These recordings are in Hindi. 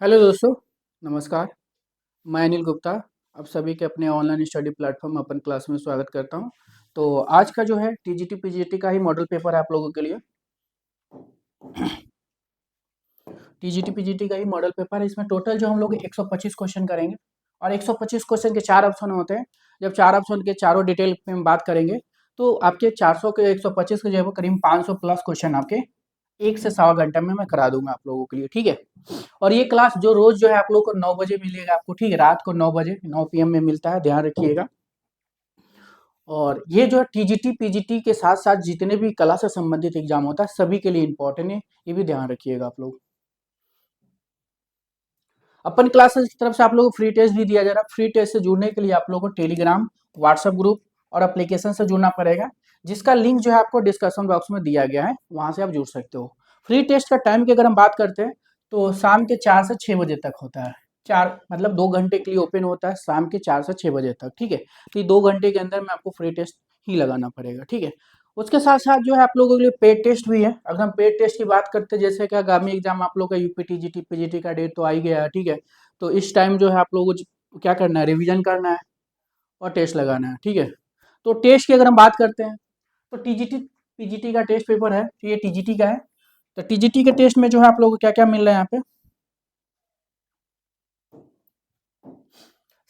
हेलो दोस्तों, नमस्कार। मैं अनिल गुप्ता, आप सभी के अपने ऑनलाइन स्टडी प्लेटफॉर्म अपन क्लास में स्वागत करता हूं। तो आज का जो है टीजीटी पीजीटी का ही मॉडल पेपर है आप लोगों के लिए। टीजीटी पीजीटी का ही मॉडल पेपर है। इसमें टोटल जो हम लोग 125 क्वेश्चन करेंगे और 125 क्वेश्चन के 4 ऑप्शन होते हैं। जब 4 ऑप्शन के चारों डिटेल में हम बात करेंगे तो आपके 400 के 125 के जो है करीब 500 प्लस क्वेश्चन आपके 1 से सवा घंटे में मैं करा दूंगा आप लोगों के लिए, ठीक है। और ये क्लास जो रोज जो है आप लोगों को 9 बजे मिलेगा आपको, ठीक है। रात को 9 बजे 9 पीएम में मिलता है, ध्यान रखिएगा। और ये जो है टीजीटी पीजीटी के साथ साथ जितने भी कला से संबंधित एग्जाम होता है सभी के लिए इंपॉर्टेंट है, ये भी ध्यान रखिएगा आप लोग। अपन क्लासेस की तरफ से आप लोगों को फ्री टेस्ट भी दिया जा रहा है। फ्री टेस्ट से जुड़ने के लिए आप लोगों को टेलीग्राम, व्हाट्सएप ग्रुप और एप्लीकेशन से जुड़ना पड़ेगा, जिसका लिंक जो है आपको डिस्कशन बॉक्स में दिया गया है, वहां से आप जुड़ सकते हो। फ्री टेस्ट का टाइम की अगर हम बात करते हैं तो शाम के 4 से 6 बजे तक होता है। 4 मतलब 2 घंटे के लिए ओपन होता है, शाम के 4 से 6 बजे तक, ठीक है। तो ये 2 घंटे के अंदर में आपको फ्री टेस्ट ही लगाना पड़ेगा, ठीक है। उसके साथ साथ जो है आप लोगों के लिए पेड टेस्ट भी है। अगर हम पेड टेस्ट की बात करते हैं, जैसे कि आगामी एग्जाम आप लोग का यूपी टीजीटी पीजीटी का डेट तो आ ही गया है, ठीक है। तो इस टाइम जो है आप लोगों को क्या करना है, रिवीजन करना है और टेस्ट लगाना है, ठीक है। तो टेस्ट की अगर हम बात करते हैं तो टीजीटी पीजीटी का टेस्ट पेपर है, तो ये टीजीटी का है। तो टीजीटी के टेस्ट में जो है आप लोगों को क्या क्या मिल रहा है यहाँ पे,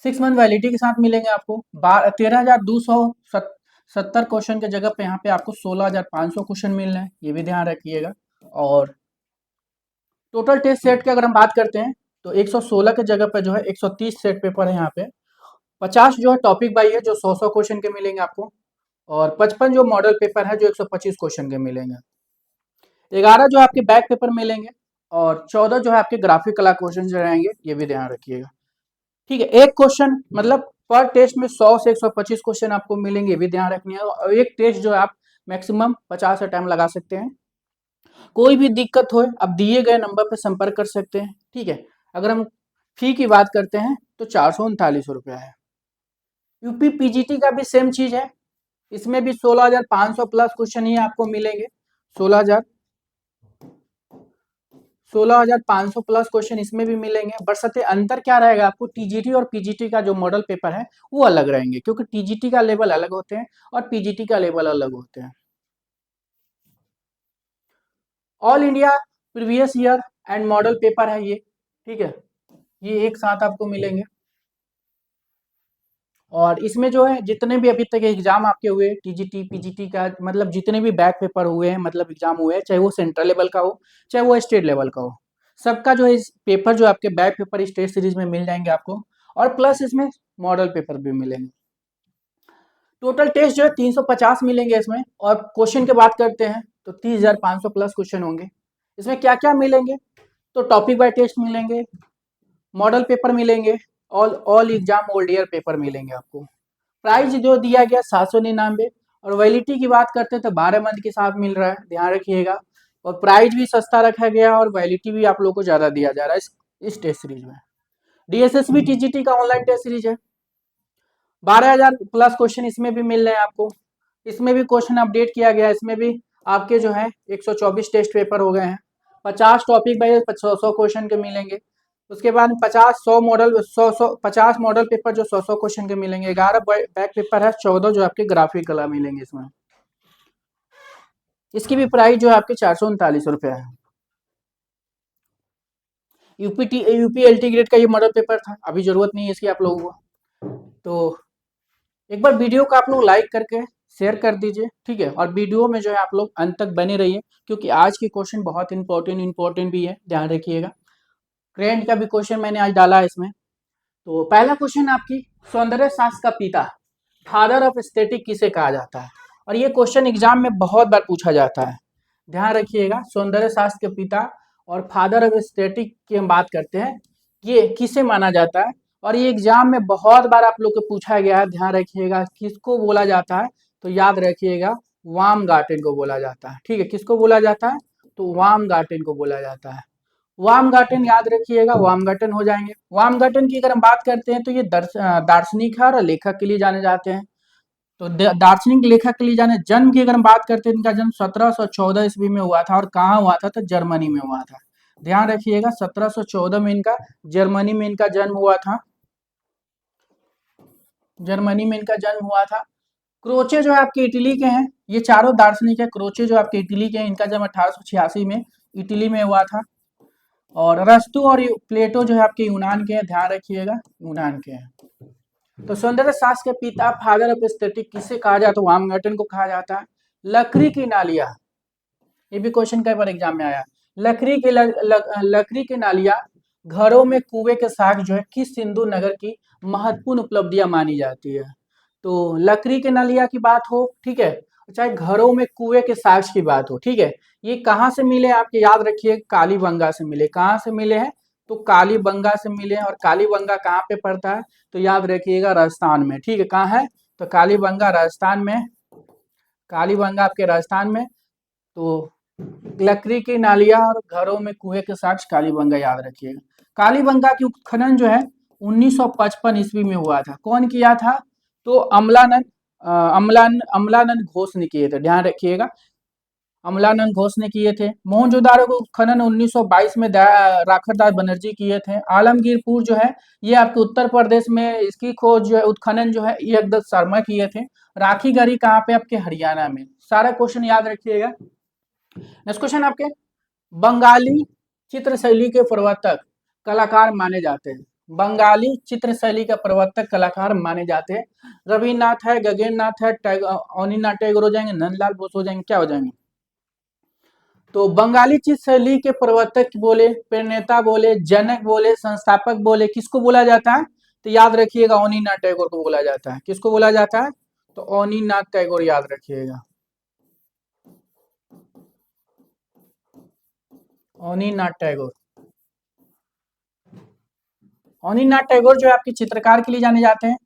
6 मंथ वैलिडिटी के साथ मिलेंगे आपको 13,270 क्वेश्चन की जगह पे यहाँ पे आपको 16,500 क्वेश्चन मिल रहे हैं, ये भी ध्यान रखिएगा। और टोटल टेस्ट सेट की अगर हम बात करते हैं तो 116 के जगह पे जो है 130 सेट पेपर है यहाँ पे। 50 जो है टॉपिक वाइज है, जो 100 क्वेश्चन के मिलेंगे आपको। और 55 जो मॉडल पेपर है, जो 125 क्वेश्चन के मिलेंगे। 11 जो आपके बैक पेपर मिलेंगे और 14 जो है आपके ग्राफिक कला क्वेश्चन जो रहेंगे, ये भी ध्यान रखिएगा, ठीक है। एक क्वेश्चन मतलब पर टेस्ट में 100 से 125 क्वेश्चन आपको मिलेंगे, ये भी ध्यान रखनी है। और एक टेस्ट जो है आप मैक्सिमम 50 टाइम लगा सकते हैं। कोई भी दिक्कत हो आप दिए गए नंबर पर संपर्क कर सकते हैं, ठीक है। अगर हम फी की बात करते हैं तो 439 रुपया है। यूपी पीजीटी का भी सेम चीज है, इसमें भी 16,500 प्लस क्वेश्चन ही आपको मिलेंगे। 16,500 प्लस क्वेश्चन इसमें भी मिलेंगे। बशर्ते अंतर क्या रहेगा, आपको टीजीटी और पीजीटी का जो मॉडल पेपर है वो अलग रहेंगे, क्योंकि टीजीटी का लेवल अलग होते हैं और पीजीटी का लेवल अलग होते हैं। All India previous year and model paper है ये, ठीक है। ये एक साथ आपको मिलेंगे। और इसमें जो है जितने भी अभी तक एग्जाम आपके हुए टीजीटी पीजीटी का, मतलब जितने भी बैक पेपर हुए हैं, मतलब एग्जाम हुए हैं, चाहे वो सेंट्रल लेवल का हो चाहे वो स्टेट लेवल का हो, सबका जो है इस पेपर जो आपके बैक पेपर स्टेट सीरीज में मिल जाएंगे आपको। और प्लस इसमें मॉडल पेपर भी मिलेंगे। टोटल टेस्ट जो है 350 मिलेंगे इसमें। और क्वेश्चन की बात करते हैं तो 30,500 प्लस क्वेश्चन होंगे। इसमें क्या क्या मिलेंगे, तो टॉपिक बाय टेस्ट मिलेंगे, मॉडल पेपर मिलेंगे, all all exam old year paper मिलेंगे आपको। प्राइस जो दिया गया 799। और वैलिडिटी की बात करते हैं तो 12 मंथ के साथ मिल रहा है, ध्यान रखिएगा। और प्राइस भी सस्ता रखा गया और वैलिडिटी भी आप लोगों को ज्यादा दिया जा रहा है इस टेस्ट सीरीज में। डीएसएसबी टीजीटी का ऑनलाइन टेस्ट सीरीज है, 12,000 प्लस क्वेश्चन इसमें भी मिल रहे हैं आपको। इसमें भी क्वेश्चन अपडेट किया गया है, इसमें भी आपके जो है 124 टेस्ट पेपर हो गए हैं। 50 टॉपिक बाई 100 क्वेश्चन के मिलेंगे। उसके बाद 50 मॉडल पेपर जो 100 क्वेश्चन के मिलेंगे। 11 बैक पेपर है, 14 जो आपके ग्राफिक कला मिलेंगे इसमें। इसकी भी प्राइस जो है आपके 439 रुपया है। यूपी एलटी ग्रेड का ये मॉडल पेपर था, अभी जरूरत नहीं है इसकी आप लोगों को। तो एक बार वीडियो को आप लोग लाइक करके शेयर कर दीजिए, ठीक है। और वीडियो में जो है आप लोग अंत तक बने रहिए, क्योंकि आज के क्वेश्चन बहुत इंपॉर्टेंट भी है, ध्यान रखिएगा। करंट का भी क्वेश्चन मैंने आज डाला है इसमें। तो पहला क्वेश्चन आपकी, सौंदर्य शास्त्र का पिता, फादर ऑफ एस्थेटिक किसे कहा जाता है। और ये क्वेश्चन एग्जाम में बहुत बार पूछा जाता है, ध्यान रखिएगा। सौंदर्य शास्त्र के पिता और फादर ऑफ एस्थेटिक की हम बात करते हैं, ये किसे माना जाता है। और ये एग्जाम में बहुत बार आप लोग को पूछा गया है, ध्यान रखिएगा। किसको बोला जाता है, तो याद रखिएगा वाम गार्टन को बोला जाता है, ठीक है। किसको बोला जाता है, तो वाम गार्टन को बोला जाता है। वामगार्टन याद रखिएगा, वामगार्टन हो जाएंगे। वामगार्टन की अगर हम बात करते हैं तो ये दार्शनिक है और लेखक के लिए जाने जाते हैं। तो दार्शनिक लेखक के लिए जाने, जन्म की अगर हम बात करते हैं, इनका जन्म 1714 ईस्वी में हुआ था। और कहाँ हुआ था, तो जर्मनी में हुआ था। ध्यान रखिएगा 1714 में इनका जर्मनी में इनका जन्म हुआ था, जर्मनी में इनका जन्म हुआ था। क्रोचे जो है आपके इटली के हैं, ये चारों दार्शनिक है। क्रोचे जो आपके इटली के हैं, इनका जन्म 1886 में इटली में हुआ था। और अरस्तु और प्लेटो जो है आपके यूनान के हैं, ध्यान रखिएगा यूनान के हैं। तो सौंदर्य शास्त्र के पिता, फादर ऑफ एस्थेटिक किसे कहा जाता है? वामगर्टन को कहा जाता है। लकड़ी की नालियां, ये भी क्वेश्चन कई बार एग्जाम में आया। लकड़ी की नालियां घरों में कुएं के साथ जो है किस सिंधु नगर की महत्वपूर्ण उपलब्धियां मानी जाती है? तो लकड़ी के नलिया की बात हो, ठीक है, चाहे घरों में कुएं के साक्ष की बात हो, ठीक है, ये कहाँ से मिले आपके याद रखिए, कालीबंगा से मिले। कहाँ से मिले हैं? तो कालीबंगा से मिले हैं। और कालीबंगा कहाँ पे पड़ता है? तो याद रखिएगा राजस्थान में, ठीक है। कहाँ है? तो कालीबंगा राजस्थान में, कालीबंगा आपके राजस्थान में। तो लकड़ी की नालियां और घरों में कुएं के साक्ष, कालीबंगा याद रखिएगा। कालीबंगा की उत्खनन जो है 1955 ईस्वी में हुआ था। कौन किया था? तो अमलानंद घोष ने किए थे, ध्यान रखिएगा, अमलानंद घोष ने किए थे। मोहनजोदाड़ो को खनन 1922 में राखड़दास बनर्जी किए थे। आलमगीरपुर जो है ये आपके उत्तर प्रदेश में, इसकी खोज जो है, उत्खनन जो है, ये एकदम शर्मा किए थे। राखी गढ़ी कहाँ पे? आपके हरियाणा में। सारा क्वेश्चन याद रखिएगा। नेक्स्ट क्वेश्चन आपके, बंगाली चित्रशैली के प्रवर्तक कलाकार माने जाते हैं। बंगाली चित्रशैली का प्रवर्तक कलाकार माने जाते हैं। रविन्द्रनाथ है, गगननाथ है, अवनीनाथ टैगोर हो जाएंगे, नंदलाल बोस हो जाएंगे, क्या हो जाएंगे? तो बंगाली चित्रशैली के प्रवर्तक बोले, प्रणेता बोले, जनक बोले, संस्थापक बोले, किसको बोला जाता है? तो याद रखिएगा अवनीनाथ टैगोर को बोला जाता है। किसको बोला जाता है? तो अवनीनाथ टैगोर याद रखिएगा, अवनीनाथ टैगोर। अवनीनाथ टैगोर जो है आपके चित्रकार के लिए जाने जाते हैं।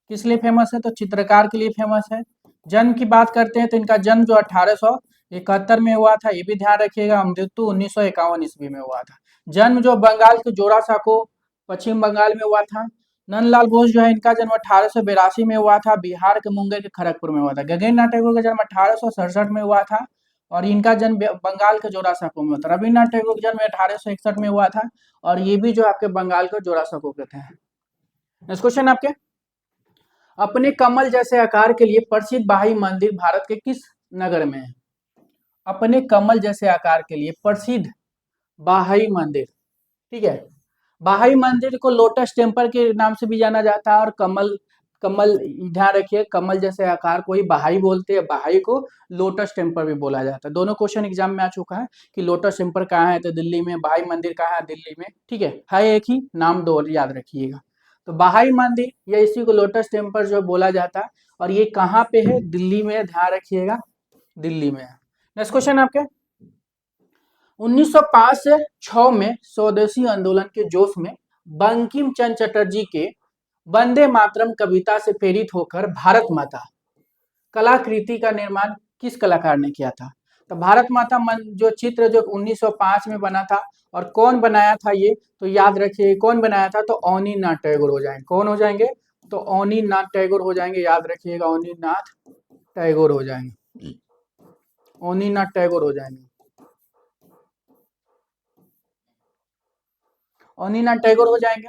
किस लिए फेमस है? तो चित्रकार के लिए फेमस है। जन्म की बात करते हैं तो इनका जन्म जो 1871 में हुआ था, ये भी ध्यान रखिएगा। मृत्यु 1951 ईस्वी में हुआ था। जन्म जो बंगाल के जोरासांको, पश्चिम बंगाल में हुआ था। नंदलाल बोस जो है इनका जन्म 1882 में हुआ था, बिहार के मुंगेर के खड़गपुर में हुआ था। गगननाथ टैगोर का जन्म 1867 में हुआ था और इनका जन्म बंगाल के जोरासांको में हुआ था। रविन्द्रनाथ टैगोर का जन्म 1861 में हुआ था और ये भी जो आपके बंगाल के जोरासांको के थे। नेक्स्ट क्वेश्चन आपके, अपने कमल जैसे आकार के लिए प्रसिद्ध बाही मंदिर भारत के किस नगर में है? अपने कमल जैसे आकार के लिए प्रसिद्ध बाही मंदिर, ठीक है। बाही मंदिर को लोटस टेम्पल के नाम से भी जाना जाता है। और कमल, कमल ध्यान रखिए, कमल जैसे आकार को ही बहाई बोलते हैं, बहाई को लोटस टेम्पल भी बोला जाता है। दोनों क्वेश्चन एग्जाम में आ चुका है कि लोटस टेम्पल कहाँ है? तो दिल्ली में। बहाई मंदिर कहाँ है? दिल्ली में, ठीक है एक ही नाम, दो याद रखिएगा। तो बहाई मंदिर या इसी को लोटस टेम्पल जो बोला जाता है और ये कहाँ पे है? दिल्ली में, ध्यान रखिएगा, दिल्ली में। नेक्स्ट क्वेश्चन आपके, 1905 से 6 में स्वदेशी आंदोलन के जोश में बंकिम चंद्र चटर्जी के वंदे मातरम कविता से प्रेरित होकर भारत माता कलाकृति का निर्माण किस कलाकार ने किया था? तो भारत माता जो चित्र जो 1905 में बना था, और कौन बनाया था ये? तो याद रखिए कौन बनाया था? तो अवनीनाथ टैगोर हो जाएंगे। कौन हो जाएंगे? तो अवनीनाथ टैगोर हो जाएंगे, याद रखिएगा अवनीनाथ टैगोर हो जाएंगे, अवनीनाथ टैगोर हो जाएंगे, अवनीनाथ टैगोर हो जाएंगे।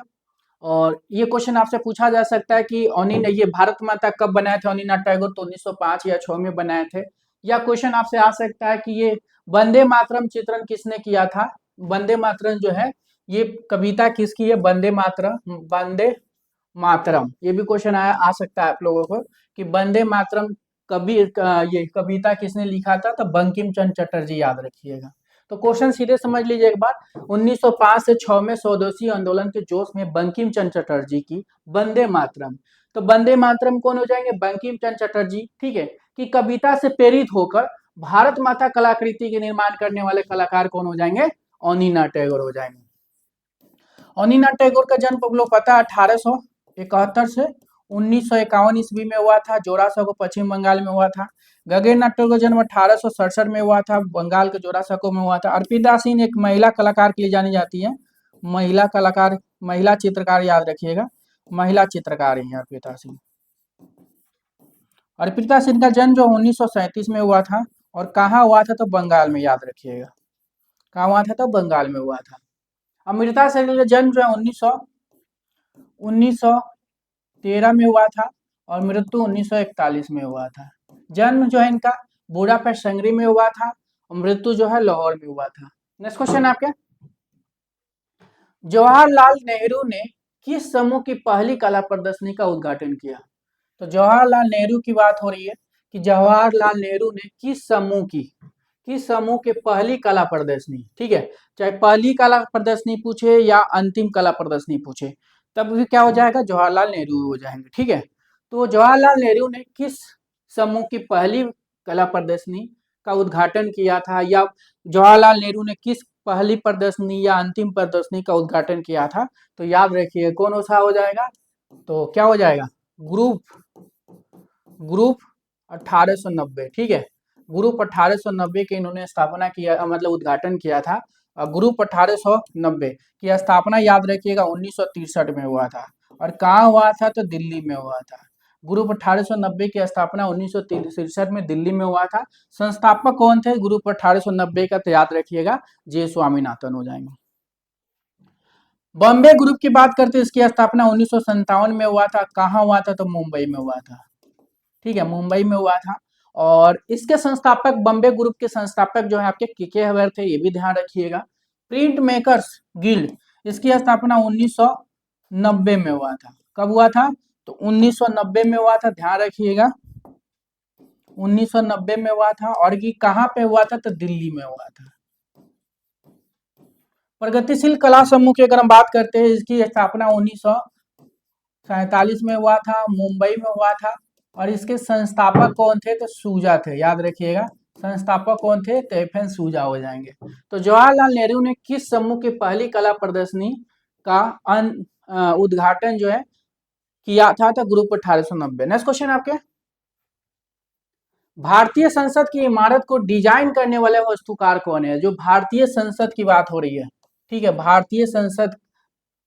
और ये क्वेश्चन आपसे पूछा जा सकता है कि ये भारत माता कब बनाए थे अवनीनाथ टैगोर? तो 1905 या 6 में बनाए थे। या क्वेश्चन आपसे आ सकता है कि ये वंदे मातरम चित्रण किसने किया था? वंदे मातरम जो है ये कविता किसकी है? वंदे मातरम, वंदे मातरम, ये भी क्वेश्चन आ सकता है आप लोगों को कि वंदे मातरम ये कविता किसने लिखा था? तो बंकिम चंद्र चटर्जी, याद रखिएगा। तो क्वेश्चन सीधे समझ लीजिए एक बार, 1905 से 6 में स्वदेशी आंदोलन के जोश में बंकिम चंद्र चटर्जी की वंदे मातरम, तो वंदे मातरम कौन हो जाएंगे? बंकिम चंद्र चटर्जी, ठीक है, कि कविता से प्रेरित होकर भारत माता कलाकृति के निर्माण करने वाले कलाकार कौन हो जाएंगे? अवनीनाथ टैगोर हो जाएंगे। अवनीनाथ टैगोर का जन्म आप लोग पता है 1871 से 1951 ईस्वी में हुआ था, जोरासांको पश्चिम बंगाल में हुआ था। गगननाथ टैगोर का जन्म 1867 में हुआ था, बंगाल के जोरासांको में हुआ था। अर्पिता सिंह एक महिला कलाकार के लिए जानी जाती है, महिला कलाकार, महिला चित्रकार, याद रखिएगा, महिला चित्रकार ही है अर्पिता सिंह। अर्पिता सिंह का जन्म जो 1937 में हुआ था और कहाँ हुआ था? तो बंगाल में, याद रखिएगा, कहाँ हुआ था? तो बंगाल में हुआ था। अमृता शेरगिल का जन्म जो है 1913 में हुआ था और मृत्यु 1941 में हुआ था। जन्म जो है इनका बुडापेस्ट हंगरी में हुआ था और मृत्यु जो है लाहौर में हुआ था। नेक्स्ट क्वेश्चन आपके, जवाहरलाल नेहरू ने किस समूह की पहली कला प्रदर्शनी का उद्घाटन किया? तो जवाहरलाल नेहरू की बात हो रही है कि जवाहरलाल नेहरू ने किस समूह के पहली कला प्रदर्शनी, ठीक है, चाहे पहली कला प्रदर्शनी पूछे या अंतिम कला प्रदर्शनी पूछे, तब भी क्या हो जाएगा? जवाहरलाल नेहरू हो जाएंगे, ठीक है। तो जवाहरलाल नेहरू ने किस समूह की पहली कला प्रदर्शनी का उद्घाटन किया था, या जवाहरलाल नेहरू ने किस पहली प्रदर्शनी या अंतिम प्रदर्शनी का उद्घाटन किया था? तो याद रखिए कौन सा हो जाएगा? तो क्या हो जाएगा? ग्रुप ग्रुप 1890, ठीक है। ग्रुप 1890 की इन्होंने स्थापना किया, मतलब उद्घाटन किया था। ग्रुप 1890 की स्थापना याद रखिएगा 1963 में हुआ था। और कहाँ हुआ था? तो दिल्ली में हुआ था। ग्रुप 1890 की स्थापना 1963 में दिल्ली में हुआ था। संस्थापक कौन थे ग्रुप 1890 का? तो याद रखिएगा जे स्वामीनाथन हो जाएंगे। बॉम्बे ग्रुप की बात करते हैं, इसकी स्थापना 1957 में हुआ था। कहाँ हुआ था? तो मुंबई में हुआ था, ठीक है, मुंबई में हुआ था। और इसके संस्थापक, बॉम्बे ग्रुप के संस्थापक जो है आपके के हवेर थे, ये भी ध्यान रखिएगा। प्रिंट मेकर्स गिल्ड, इसकी स्थापना 1990 में हुआ था। कब हुआ था? तो 1990 में हुआ था, ध्यान रखिएगा 1990 में हुआ था। और ये कहाँ पे हुआ था? तो दिल्ली में हुआ था। प्रगतिशील कला समूह की अगर हम बात करते हैं, इसकी स्थापना 1947 में हुआ था, मुंबई में हुआ था। और इसके संस्थापक कौन थे? तो सूजा थे, याद रखिएगा संस्थापक कौन थे? तो एफ एन सूजा हो जाएंगे। तो जवाहरलाल नेहरू ने किस समूह की पहली कला प्रदर्शनी का उद्घाटन जो है किया था? तो ग्रुप 1890। नेक्स्ट क्वेश्चन आपके, भारतीय संसद की इमारत को डिजाइन करने वाले वास्तुकार कौन है? जो भारतीय संसद की बात हो रही है, ठीक है, भारतीय संसद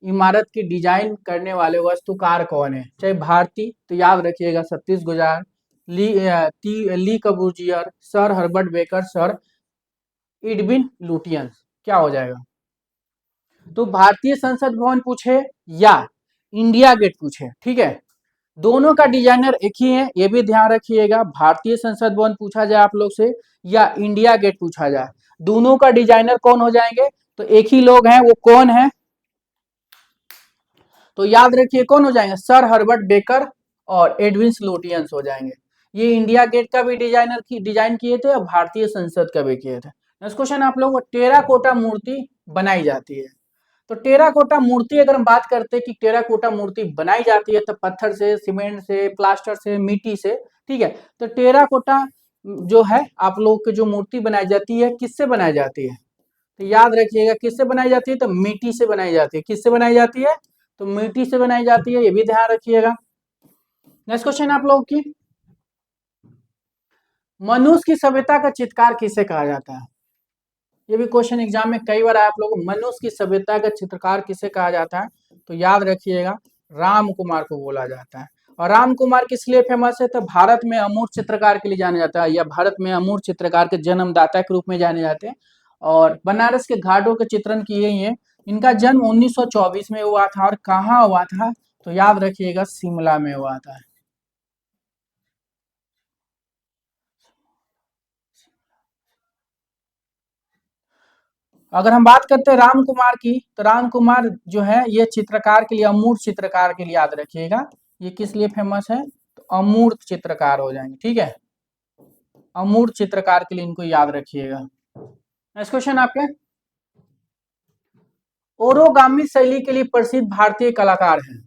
इमारत की डिजाइन करने वाले वास्तुकार कौन है? चाहे भारतीय, तो याद रखिएगा Satish Gujral, Le Corbusier, sir Herbert Baker, sir Edwin Lutyens. क्या हो जाएगा? तो भारतीय संसद भवन पूछे या इंडिया गेट पूछे, ठीक है, दोनों का डिजाइनर एक ही है, ये भी ध्यान रखिएगा। भारतीय संसद भवन पूछा जाए आप लोग से या इंडिया गेट पूछा जाए, दोनों का डिजाइनर कौन हो जाएंगे? तो एक ही लोग हैं, वो कौन है? तो याद रखिए कौन हो जाएंगे? सर हर्बर्ट बेकर और एडविन स्लोटियंस हो जाएंगे। ये इंडिया गेट का भी डिजाइन किए थे और भारतीय संसद का भी किए थे। नेक्स्ट क्वेश्चन आप लोगों को, टेराकोटा मूर्ति बनाई जाती है। तो टेराकोटा मूर्ति अगर हम बात करते हैं कि टेराकोटा मूर्ति बनाई जाती है, तो पत्थर से, सीमेंट से, प्लास्टर से, मिट्टी से, ठीक है। तो टेराकोटा जो है आप लोग की जो मूर्ति बनाई जाती है, किससे बनाई जाती है? तो याद रखिएगा किससे बनाई जाती है? तो मिट्टी से बनाई जाती है। किससे बनाई जाती है? तो मिट्टी से बनाई जाती है, ये भी ध्यान रखिएगा। नेक्स्ट क्वेश्चन आप लोगों की, मनुष्य की सभ्यता का चित्रकार किसे कहा जाता है? ये भी क्वेश्चन एग्जाम में कई बार आया आप लोग, मनुष्य की सभ्यता का चित्रकार किसे कहा जाता है? तो याद रखिएगा राम कुमार को बोला जाता है। और राम कुमार किस लिए फेमस है? तो भारत में अमूर्त चित्रकार के लिए जाने जाता है, या भारत में अमूर्त चित्रकार के जन्मदाता के रूप में जाने जाते हैं। और बनारस के घाटों के चित्रण किए ही है। इनका जन्म 1924 में हुआ था। और कहाँ हुआ था? तो याद रखिएगा शिमला में हुआ था। अगर हम बात करते हैं राम कुमार की, तो राम कुमार जो है ये चित्रकार के लिए, अमूर्त चित्रकार के लिए याद रखिएगा। ये किस लिए फेमस है? तो अमूर्त चित्रकार हो जाएंगे, ठीक है, अमूर्त चित्रकार के लिए इनको याद रखिएगा। नेक्स्ट क्वेश्चन आपके, ओरोगामी शैली के लिए प्रसिद्ध भारतीय कलाकार हैं।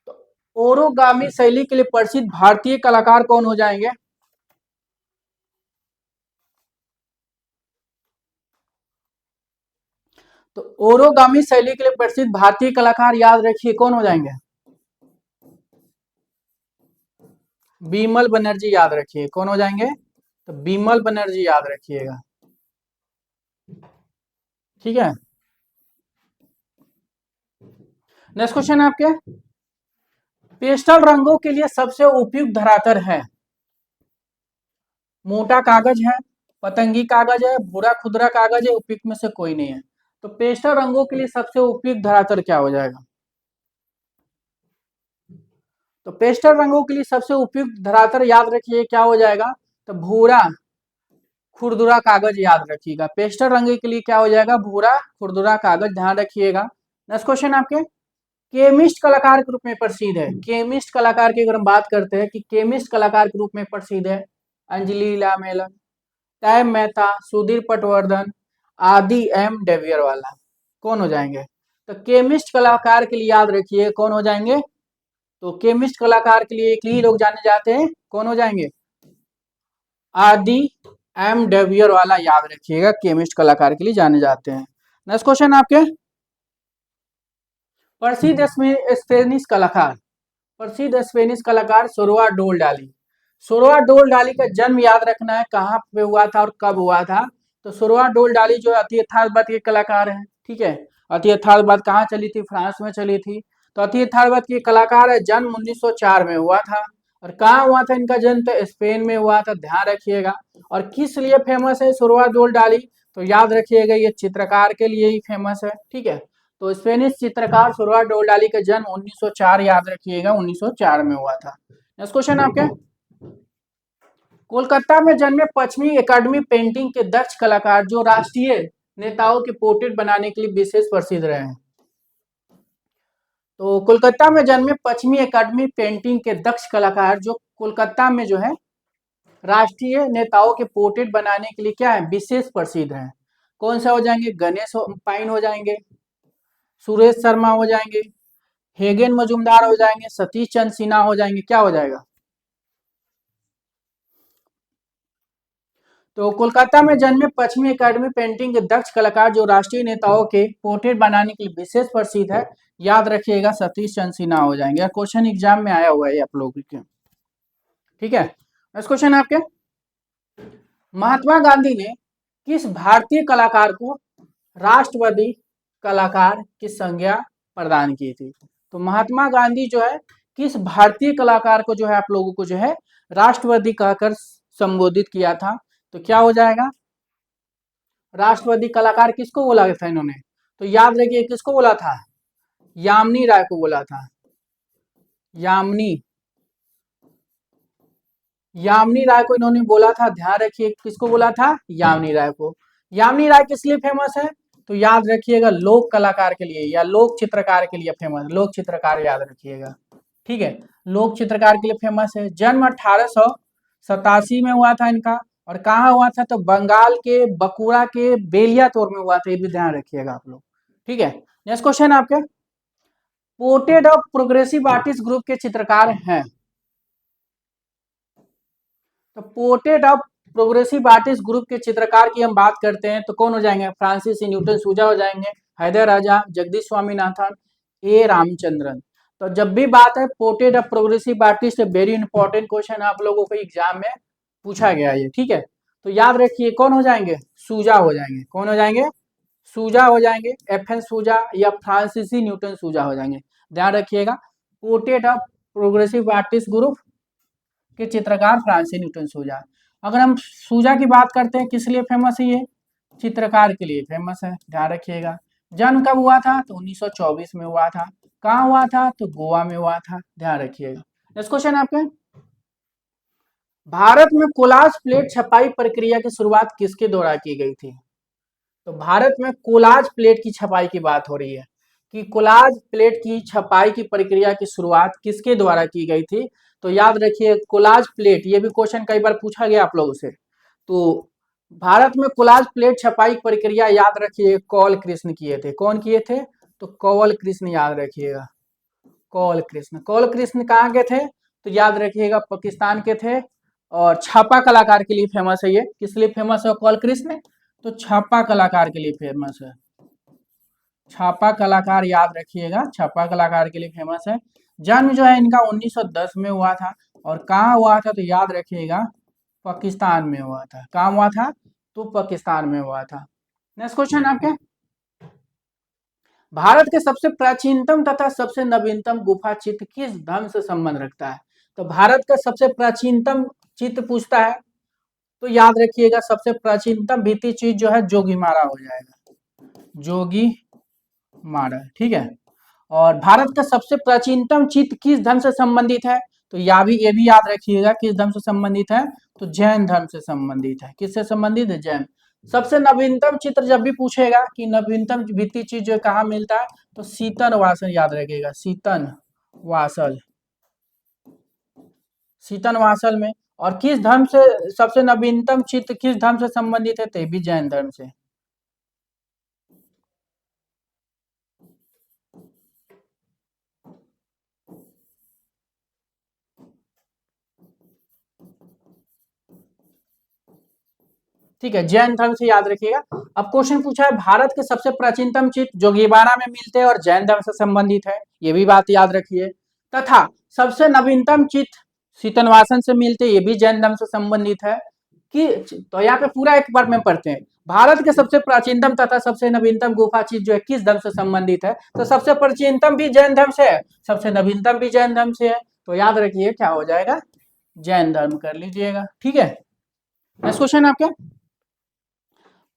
तो ओरोगामी शैली के लिए प्रसिद्ध भारतीय कलाकार कौन हो जाएंगे? तो ओरोगामी शैली के लिए प्रसिद्ध भारतीय कलाकार याद रखिए कौन हो जाएंगे? बीमल बनर्जी याद रखिए कौन हो जाएंगे? तो बीमल बनर्जी याद रखिएगा, ठीक है। नेक्स्ट क्वेश्चन आपके, पेस्टल रंगों के लिए सबसे उपयुक्त धरातल है? मोटा कागज है, पतंगी कागज है, भूरा खुदरा कागज है, उपयुक्त में से कोई नहीं है। तो पेस्टल रंगों के लिए सबसे उपयुक्त धरातल क्या हो जाएगा? तो पेस्टल रंगों के लिए सबसे उपयुक्त धरातल याद रखिए क्या हो जाएगा? तो भूरा खुरदुरा कागज याद रखिएगा। पेस्टल रंग के लिए क्या हो जाएगा? भूरा खुरदुरा कागज, ध्यान रखिएगा। नेक्स्ट क्वेश्चन आपके, केमिस्ट कलाकार के रूप में प्रसिद्ध है। केमिस्ट कलाकार की अगर हम बात करते हैं कि केमिस्ट कलाकार के रूप में प्रसिद्ध है, अंजलि ला मेलन, टैम मेहता, सुधीर पटवर्धन, आदि एम डेवियर वाला, कौन हो जाएंगे? तो केमिस्ट कलाकार के लिए याद रखिए कौन हो जाएंगे? तो केमिस्ट कलाकार के लिए एक ही लोग जाने जाते हैं, कौन हो जाएंगे? आदि एम डेवियर वाला याद रखिएगा, केमिस्ट कलाकार के लिए जाने जाते हैं। नेक्स्ट क्वेश्चन आपके, प्रसिद्ध स्पेनिश कलाकार, प्रसिद्ध स्पेनिश कलाकार सोरवा डोल डाली। सोरवा डोल डाली का जन्म याद रखना है, कहाँ पे हुआ था और कब हुआ था। तो सोरवा डोल डाली जो अति यथार्थवाद के कलाकार हैं, ठीक है। अति यथार्थवाद कहाँ चली थी? फ्रांस में चली थी। तो अति यथार्थवाद के कलाकार है, जन्म 1904 में हुआ था। और कहाँ हुआ था इनका जन्म? तो स्पेन में हुआ था, ध्यान रखिएगा। और किस लिए फेमस है सोरवा डोल डाली? तो याद रखिएगा ये चित्रकार के लिए ही फेमस है, ठीक है। तो स्पेनिश चित्रकार सोरवा डोल डाली का जन्म 1904 याद रखिएगा, 1904 में हुआ था। नेक्स्ट क्वेश्चन आपके, कोलकाता में जन्मे पश्चिमी एकेडमी पेंटिंग के दक्ष कलाकार जो राष्ट्रीय नेताओं के पोर्ट्रेट बनाने के लिए विशेष प्रसिद्ध रहे हैं। तो कोलकाता में जन्मे पश्चिमी एकेडमी पेंटिंग के दक्ष कलाकार जो कोलकाता में जो है राष्ट्रीय नेताओं के पोर्ट्रेट बनाने के लिए क्या है? विशेष प्रसिद्ध है। कौन सा हो जाएंगे? गणेश पाइन हो जाएंगे, सुरेश शर्मा हो जाएंगे, हेगेन मजूमदार हो जाएंगे, सतीश चंद्र सिन्हा हो जाएंगे, क्या हो जाएगा? तो कोलकाता में जन्मे पश्चिमी एकेडमी पेंटिंग के दक्ष कलाकार जो राष्ट्रीय नेताओं के पोर्ट्रेट बनाने के लिए विशेष प्रसिद्ध है, याद रखिएगा सतीश चंद्र सिन्हा हो जाएंगे। क्वेश्चन एग्जाम में आया हुआ है आप लोगों के, ठीक है। नेक्स्ट क्वेश्चन आपके, महात्मा गांधी ने किस भारतीय कलाकार को राष्ट्रवादी कलाकार की संज्ञा प्रदान की थी? तो महात्मा गांधी जो है किस भारतीय कलाकार को जो है आप लोगों को जो है राष्ट्रवादी कहकर संबोधित किया था? तो क्या हो जाएगा? राष्ट्रवादी कलाकार किसको बोला था इन्होंने? तो याद रखिए किसको बोला था? यामिनी राय को बोला था। यामिनी राय को इन्होंने बोला था, ध्यान रखिए किसको बोला था? यामिनी राय को। यामिनी राय किस लिए फेमस है? तो याद रखिएगा लोक कलाकार के लिए या लोक चित्रकार के लिए फेमस, लोक चित्रकार याद रखिएगा, ठीक है। लोक चित्रकार के लिए फेमस है। जन्म 1887 में हुआ था इनका, और कहाँ हुआ था? तो बंगाल के बकुड़ा के बेलियातोर में हुआ था, ये भी ध्यान रखिएगा आप लोग, ठीक है। नेक्स्ट क्वेश्चन आपके, portrait of progressive artist group के चित्रकार हैं। तो portrait of progressive artist group के चित्रकार की हम बात करते हैं तो कौन हो जाएंगे? फ्रांसिस न्यूटन सूजा हो जाएंगे, हैदर राजा, जगदीश स्वामीनाथन, ए रामचंद्रन। तो जब भी बात है portrait of progressive artist, very important question आप लोगों को एग्जाम में पूछा गया है, ठीक है। तो याद रखिए कौन हो जाएंगे? सूजा हो जाएंगे। कौन हो जाएंगे? सूजा हो जाएंगे, एफ एन सूजा या फ्रांसिसी न्यूटन सूजा हो जाएंगे, ध्यान रखिएगा। Portrait of progressive artist group के चित्रकार फ्रांसिस न्यूटन सूजा। अगर हम सूजा की बात करते हैं किस लिए फेमस है? ये चित्रकार के लिए फेमस है, ध्यान रखिएगा। जन्म कब हुआ था? तो 1924 में हुआ था। कहाँ हुआ था? तो गोवा में हुआ था, ध्यान रखिएगा। नेक्स्ट क्वेश्चन आपके, भारत में कोलाज प्लेट छपाई प्रक्रिया की शुरुआत किसके द्वारा की गई थी? तो भारत में कोलाज प्लेट की छपाई की बात हो रही है कि कोलाज प्लेट की छपाई की प्रक्रिया की शुरुआत किसके द्वारा की गई थी? तो याद रखिए कोलाज प्लेट, ये भी क्वेश्चन कई बार पूछा गया आप लोगों से। तो भारत में कोलाज प्लेट छपाई प्रक्रिया याद रखिए कौल कृष्ण किए थे। कौन किए थे? तो कौल कृष्ण याद रखिएगा, कौल कृष्ण। कौल कृष्ण कहाँ के थे? तो याद रखिएगा पाकिस्तान के थे। और छापा कलाकार के लिए फेमस है। ये किस लिए फेमस है कौल कृष्ण? तो छापा कलाकार के लिए फेमस है। छापा कलाकार याद रखिएगा, छापा कलाकार के लिए फेमस है। जन्म जो है इनका 1910 में हुआ था, और कहाँ हुआ था? तो याद रखिएगा पाकिस्तान में हुआ था। कहाँ हुआ था? तो पाकिस्तान में हुआ था। नेक्स्ट क्वेश्चन आपके, भारत के सबसे प्राचीनतम तथा सबसे नवीनतम गुफा चित्र किस धर्म से संबंध रखता है? तो भारत का सबसे प्राचीनतम चित्र पूछता है तो याद रखिएगा सबसे प्राचीनतम भित्ति चीज जो है जोगीमारा हो जाएगा, जोगीमारा, ठीक है। और भारत का सबसे प्राचीनतम चित्र किस धर्म से संबंधित है, तो ये भी याद रखिएगा किस धर्म से संबंधित है, तो जैन धर्म से संबंधित है। किससे संबंधित है, जैन। सबसे नवीनतम चित्र जब भी पूछेगा कि नवीनतम भित्ति चीज जो कहाँ मिलता है, तो सीतन वासल याद रखिएगा, सीतन वासल, सीतन वासल में। और किस धर्म से सबसे नवीनतम चित्र किस धर्म से संबंधित है, तो ये भी जैन धर्म से। ठीक है, जैन धर्म से याद रखिएगा। अब क्वेश्चन पूछा है भारत के सबसे प्राचीनतम चित्र जोगीबारा में मिलते हैं और जैन धर्म से संबंधित है, ये भी बात याद रखिए। तथा सबसे नवीनतम चित्र सीतनवासन से मिलते, ये भी जैन धर्म से संबंधित है। कि तो यहाँ पे पूरा एक बार में पढ़ते हैं, भारत के सबसे प्राचीनतम तथा सबसे नवीनतम गुफा चित्र जो है किस धर्म से संबंधित है, तो सबसे प्राचीनतम भी जैन धर्म से है, सबसे नवीनतम भी जैन धर्म से है। तो याद रखिए क्या हो जाएगा, जैन धर्म कर लीजिएगा, ठीक है। नेक्स्ट क्वेश्चन आपके,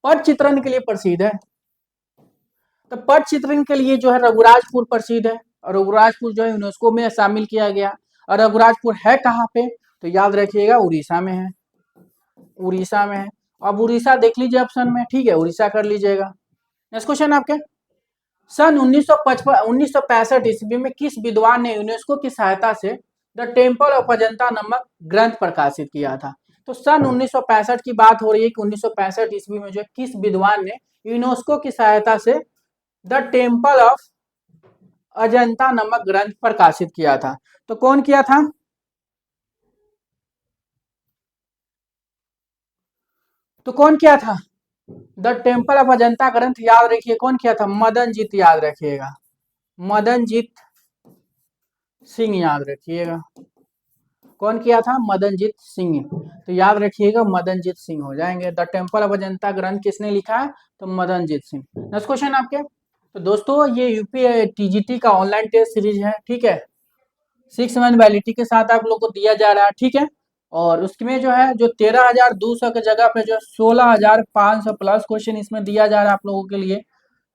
पट चित्रण के लिए प्रसिद्ध है, तो पट चित्रण के लिए जो है रघुराजपुर प्रसिद्ध है, और रघुराजपुर जो है यूनेस्को में शामिल किया गया। और रघुराजपुर है कहाँ पे, तो याद रखिएगा उड़ीसा में है, उड़ीसा में है। अब उड़ीसा देख लीजिए ऑप्शन में, ठीक है, उड़ीसा कर लीजिएगा। नेक्स्ट क्वेश्चन आपके, सन 1965 ईस्वी में किस विद्वान ने यूनेस्को की सहायता से द टेम्पल ऑफ अजंता नामक ग्रंथ प्रकाशित किया था। तो सन 1965 की बात हो रही है कि 1965 ईस्वी में जो किस विद्वान ने यूनेस्को की सहायता से द टेम्पल ऑफ अजंता नामक ग्रंथ प्रकाशित किया था, तो कौन किया था, तो कौन किया था, द टेम्पल ऑफ अजंता ग्रंथ याद रखिए कौन किया था, मदनजीत याद रखिएगा, मदनजीत सिंह याद रखिएगा, कौन किया था, मदनजीत सिंह। तो याद रखिएगा मदनजीत सिंह हो जाएंगे। द टेम्पल ऑफ अजंता ग्रंथ किसने लिखा है, तो मदनजीत सिंह। नेक्स्ट क्वेश्चन आपके, तो दोस्तों ये यूपी टीजीटी का ऑनलाइन टेस्ट सीरीज है, ठीक है, 6 मंथ वैलिडिटी के साथ आप लोग को दिया जा रहा है, ठीक है। और उसमें जो है जो 13,200 के जगह पे जो 16,500 प्लस क्वेश्चन इसमें दिया जा रहा है आप लोगों के लिए।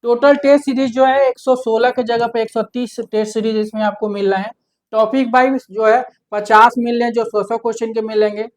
टोटल टेस्ट सीरीज जो है 116 के जगह पे 130 टेस्ट सीरीज इसमें आपको मिल रहे हैं। टॉपिक वाइज जो है 50 मिल रहे हैं जो 100 क्वेश्चन के मिलेंगे।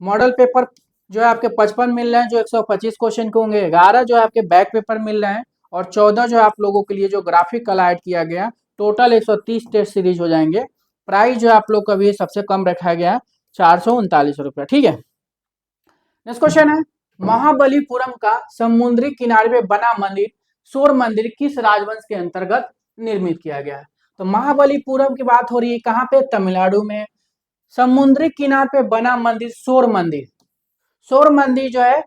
मॉडल पेपर जो है आपके 55 मिल रहे हैं जो 125 क्वेश्चन के होंगे। 11 जो है आपके बैक पेपर मिल रहे हैं और 14 जो है आप लोगों के लिए जो ग्राफिक कल ऐड किया गया। टोटल 130 टेस्ट सीरीज हो जाएंगे। प्राइस जो है आप लोग का भी सबसे कम रखा गया है 439 रुपया, ठीक है। नेक्स्ट क्वेश्चन है, महाबलीपुरम का समुद्री किनारे पे बना मंदिर सूर्य मंदिर किस राजवंश के अंतर्गत निर्मित किया गया है। तो महाबलीपुरम की बात हो रही है कहाँ पे, तमिलनाडु में। समुद्री किनारे पे बना मंदिर सूर्य मंदिर, सूर्य मंदिर जो है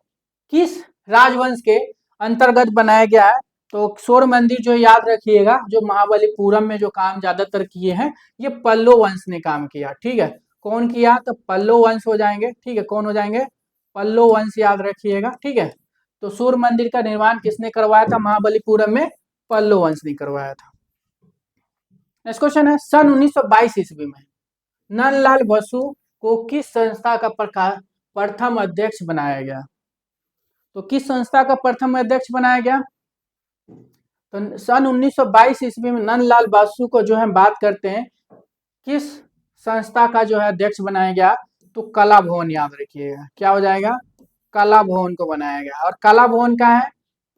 किस राजवंश के अंतर्गत बनाया गया है, तो सूर्य मंदिर जो याद रखिएगा जो महाबलीपुरम में जो काम ज्यादातर किए हैं ये पल्लो वंश ने काम किया, ठीक है। कौन किया, तो पल्लो वंश हो जाएंगे, ठीक है, कौन हो जाएंगे, पल्लो वंश याद रखिएगा, ठीक है। तो सूर्य मंदिर का निर्माण किसने करवाया था महाबलीपुरम में, पल्लो वंश ने करवाया था। नेक्स्ट क्वेश्चन है, सन 1922 ईस्वी में नंदलाल बसु को किस संस्था का प्रथम अध्यक्ष बनाया गया, तो किस संस्था का प्रथम अध्यक्ष बनाया गया, तो सन 1922 ईस्वी में नंदलाल बसु को जो हम बात करते हैं किस संस्था का जो है अध्यक्ष बनाया गया, तो कला भवन याद रखिएगा, क्या हो जाएगा, कला भवन को बनाया गया। और कला भवन का है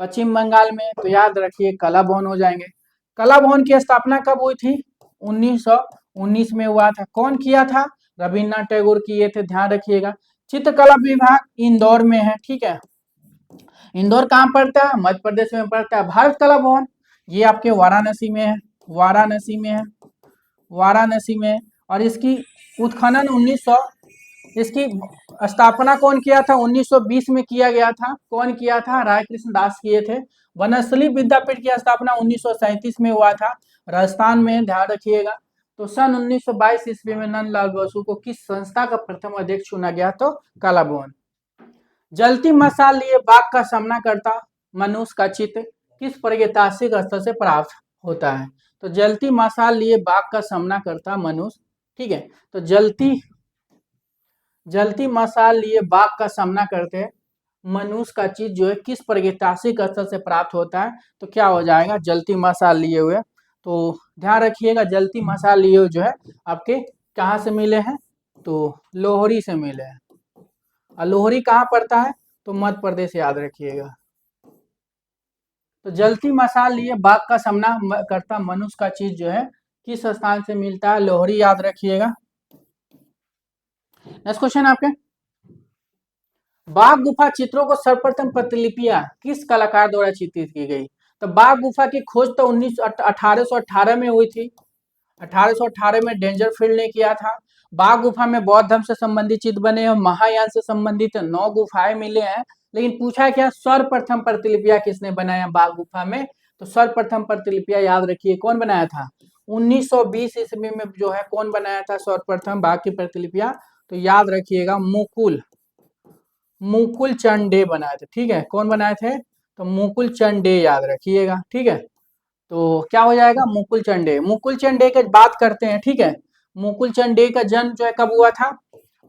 पश्चिम बंगाल में, तो याद रखिए कला भवन हो जाएंगे। कला भवन की स्थापना कब हुई थी, 1919 में हुआ था। कौन किया था, रविन्द्रनाथ टैगोर किए थे, ध्यान रखिएगा। चित्रकला विभाग इंदौर में है, ठीक है। इंदौर कहाँ पड़ता है, मध्य प्रदेश में पड़ता है। भारत कला भवन ये आपके वाराणसी में है, वाराणसी में है, वाराणसी में। और इसकी उत्खनन 1900, इसकी स्थापना कौन किया था, 1920 में किया गया था। कौन किया था, राय कृष्ण दास किए थे। वनस्थली विद्यापीठ की स्थापना 1937 में हुआ था, राजस्थान में, ध्यान रखिएगा। तो सन 1922 ईस्वी में नंदलाल बसु को किस संस्था का प्रथम अध्यक्ष चुना गया, तो कला भवन। जलती मशाल लिए बाघ का सामना करता मनुष्य का चित्र किस प्रागैतिहासिक स्थल से प्राप्त होता है, तो जलती मशाल लिए बाघ का सामना करता मनुष्य, ठीक है। तो जलती जलती मशाल लिए बाघ का सामना करते मनुष्य का चीज जो है किस प्रागैतिहासिक स्थल से प्राप्त होता है? तो क्या हो जाएगा? जलती मशाल लिए हुए। तो ध्यान रखिएगा, जलती मशाल लिए हुए जो है आपके कहाँ से मिले हैं? तो लोहरी से मिले हैं। और लोहरी कहाँ पड़ता है? तो मध्य प्रदेश, याद रखिएगा। तो जलती मशाल लिए बाघ का सामना करता मनुष्य का चीज जो है किस स्थान से मिलता है? लोहरी, याद रखिएगा। नेक्स्ट क्वेश्चन आपके, बाघ गुफा चित्रों को सर्वप्रथम प्रतिलिपियां किस कलाकार द्वारा चित्रित की गई? तो बाघ गुफा की खोज तो 1818 में हुई थी। 1818 में डेंजरफील्ड ने किया था। बाघ गुफा में बौद्ध धर्म से संबंधित चित्र बने और महायान से संबंधित 9 गुफाएं मिले हैं। लेकिन पूछा क्या, सर्वप्रथम प्रतिलिपियां किसने बनाया बाघ गुफा में? तो सर्वप्रथम प्रतिलिपियां याद रखिए कौन बनाया था? 1920 ईस्वी में जो है कौन बनाया था सर्वप्रथम बाघ की प्रतिलिपियां? तो याद रखिएगा मुकुल मुकुल चंद डे बनाए थे। ठीक है, कौन बनाए थे? तो मुकुल चंद डे, याद रखिएगा। ठीक है, तो क्या हो जाएगा? मुकुल चंद डे। मुकुल चंद डे की बात करते हैं। ठीक है, मुकुल चंद डे का जन्म जो है कब हुआ था?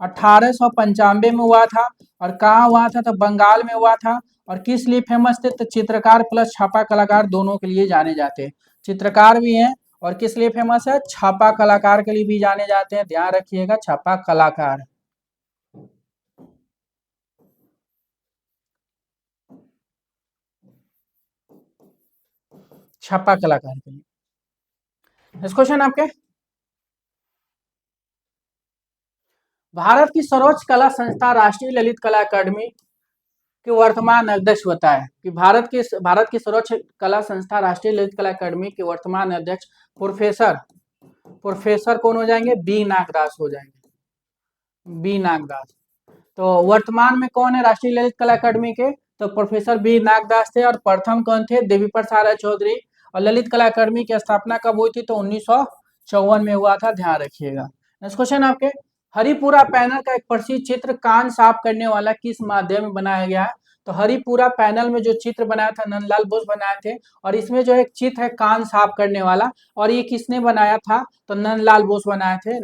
1895 में हुआ था। और कहाँ हुआ था? तो बंगाल में हुआ था। और किस लिए फेमस थे? तो चित्रकार प्लस छापा कलाकार दोनों के लिए जाने जाते हैं। चित्रकार भी हैं और किस लिए फेमस है? छापा कलाकार के लिए भी जाने जाते हैं। ध्यान रखिएगा, छापा कलाकार, छापा कलाकार के लिए। नेक्स्ट क्वेश्चन आपके, भारत की सर्वोच्च कला संस्था राष्ट्रीय ललित कला अकादमी के वर्तमान अध्यक्ष बताए कि भारत की सर्वोच्च कला संस्था राष्ट्रीय ललित कला अकादमी के वर्तमान अध्यक्ष प्रोफेसर प्रोफेसर कौन हो जाएंगे? बी नागदास हो जाएंगे, बी नागदास। तो वर्तमान में कौन है राष्ट्रीय ललित कला अकादमी के? तो प्रोफेसर बी नागदास थे। और प्रथम कौन थे? देवी प्रसाद राय चौधरी। और ललित कला अकादमी की स्थापना कब हुई थी? तो 1954 में हुआ था। ध्यान रखिएगा। नेक्स्ट क्वेश्चन आपके, हरिपुरा पैनल का एक प्रसिद्ध चित्र कान साफ करने वाला किस माध्यम में बनाया गया है? तो हरिपुरा पैनल में जो चित्र बनाया था नंदलाल बोस बनाए थे। और इसमें जो एक चित्र है कान साफ करने वाला, और ये किसने बनाया था? तो नंदलाल बोस बनाए थे।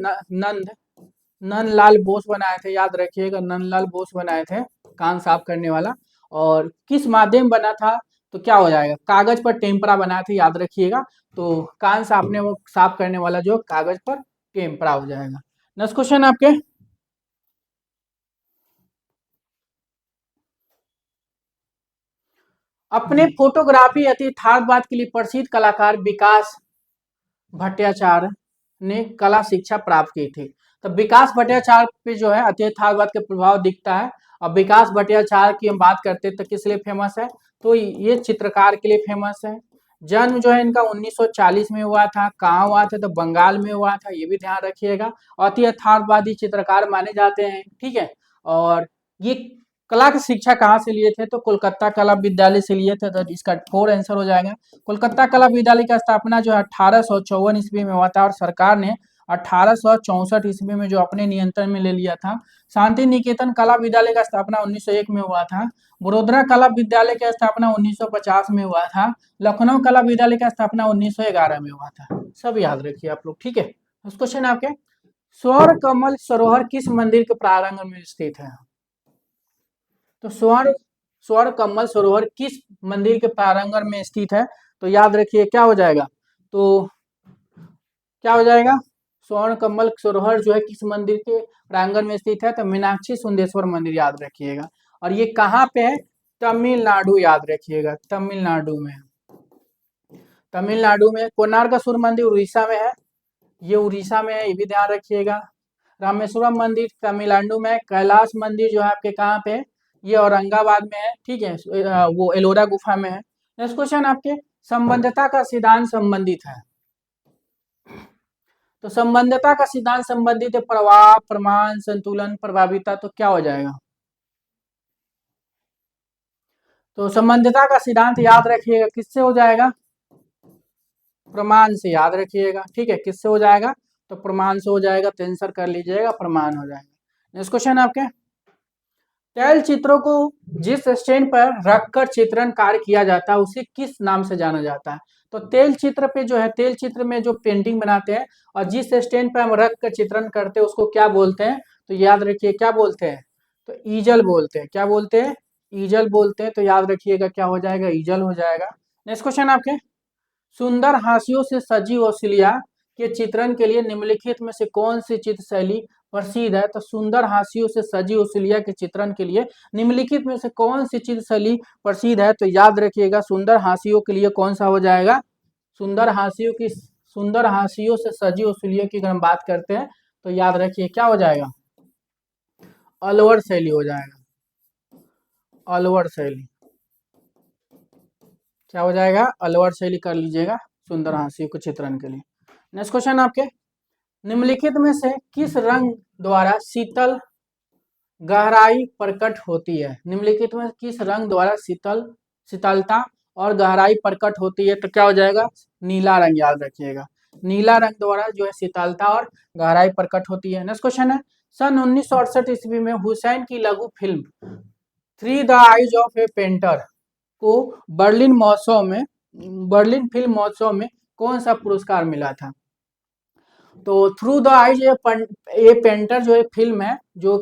नंदलाल बोस बनाए थे, याद रखिएगा, नंदलाल बोस बनाए थे कान साफ करने वाला। और किस माध्यम बना था? तो क्या हो जाएगा? कागज पर टेम्परा बनाए थे, याद रखिएगा। तो कान साफ करने वाला जो कागज पर टेम्परा हो जाएगा। नेक्स्ट क्वेश्चन आपके, अपने फोटोग्राफी अति यथार्थवाद के लिए प्रसिद्ध कलाकार विकास भट्टाचार्य ने कला शिक्षा प्राप्त की थी। तो विकास भट्टाचार्य पे जो है अति यथार्थवाद का प्रभाव दिखता है। अब विकास भट्टाचार्य की हम बात करते हैं तो किस लिए फेमस है? तो ये चित्रकार के लिए फेमस है। जन्म जो है इनका 1940 में हुआ था। कहाँ हुआ था? तो बंगाल में हुआ था, ये भी ध्यान रखिएगा। अति यथार्थवादी चित्रकार माने जाते हैं। ठीक है, और ये कला की शिक्षा कहाँ से लिए थे? तो कोलकाता कला विद्यालय से लिए थे। तो इसका 4 आंसर हो जाएगा। कोलकाता कला विद्यालय की स्थापना जो है 1854 ईस्वी में हुआ था। और सरकार ने 1864 ईस्वी में जो अपने नियंत्रण में ले लिया था। शांति निकेतन कला विद्यालय का स्थापना 1901 में हुआ था। वडोदरा कला विद्यालय की स्थापना 1950 में हुआ था। लखनऊ कला विद्यालय की स्थापना 1911 में हुआ था। सब याद रखिए आप लोग। ठीक है, क्वेश्चन आपके, स्वर्ण कमल सरोवर किस मंदिर के प्रांगण में स्थित है? तो स्वर्ण कमल सरोवर किस मंदिर के प्रांगण में स्थित है? तो याद रखिए क्या हो जाएगा? तो क्या हो जाएगा? स्वर्ण कमल सरोवर जो है किस मंदिर के प्रांगण में स्थित है? तो मीनाक्षी सुंदेश्वर मंदिर, याद रखिएगा। और ये कहाँ पे है? तमिलनाडु, याद रखिएगा, तमिलनाडु में। तमिलनाडु में। कोणार्क सूर्य मंदिर उड़ीसा में है, ये उड़ीसा में है, ये भी ध्यान रखिएगा। रामेश्वरम मंदिर तमिलनाडु में है। कैलाश मंदिर जो है आपके कहाँ पे है? ये औरंगाबाद में है। ठीक है, वो एलोरा गुफा में है। नेक्स्ट क्वेश्चन आपके, संबंधता का सिद्धांत संबंधित है। तो संबंधता का सिद्धांत संबंधित है प्रवाह, प्रमाण, संतुलन, प्रभाविता। तो क्या हो जाएगा? तो संबंधता का सिद्धांत याद रखिएगा किससे हो जाएगा? प्रमाण से, याद रखिएगा। ठीक है, किससे हो जाएगा? तो प्रमाण से हो जाएगा। तो आंसर कर लीजिएगा, प्रमाण हो जाएगा। नेक्स्ट क्वेश्चन आपके, तैल चित्रों को जिस स्टैंड पर रखकर चित्रण कार्य किया जाता है उसे किस नाम से जाना जाता है? तो तेल चित्र पे जो है, तेल चित्र में जो पेंटिंग बनाते हैं और जिस स्टैंड पे हम रख कर चित्रण करते हैं उसको क्या बोलते हैं? तो याद रखिए क्या बोलते हैं, तो ईजल बोलते हैं। क्या बोलते हैं, ईजल बोलते हैं। तो याद रखिएगा क्या हो जाएगा, ईजल हो जाएगा। नेक्स्ट क्वेश्चन आपके, सुंदर हाशियों से सजी ओसिलिया के चित्रण के लिए निम्नलिखित में से कौन सी चित्र शैली प्रसिद्ध है। तो सुंदर हाशियों से सजी ओसिलिया के चित्रण के लिए निम्नलिखित में से कौन सी चित्र शैली प्रसिद्ध है। तो याद रखिएगा सुंदर हाशियों के लिए कौन सा हो जाएगा, सुंदर हाशियों से सजी ओसिलिया की अगर हम बात करते हैं तो याद रखिए क्या हो जाएगा, अलवर शैली हो जाएगा। अलवर शैली क्या हो जाएगा, अलवर शैली कर लीजिएगा सुंदर हाशियों के चित्रण के लिए। नेक्स्ट क्वेश्चन आपके, निम्नलिखित में से किस रंग द्वारा शीतल गहराई प्रकट होती है। निम्नलिखित में किस रंग द्वारा शीतलता और गहराई प्रकट होती है। तो क्या हो जाएगा, नीला रंग। याद रखिएगा नीला रंग द्वारा जो है शीतलता और गहराई प्रकट होती है। नेक्स्ट क्वेश्चन है, सन 1968 ईस्वी में हुसैन की लघु film three the eyes of A painter को बर्लिन फिल्म महोत्सव में कौन सा पुरस्कार मिला था। तो थ्रू द आइज ये पेंटर जो एक फिल्म है जो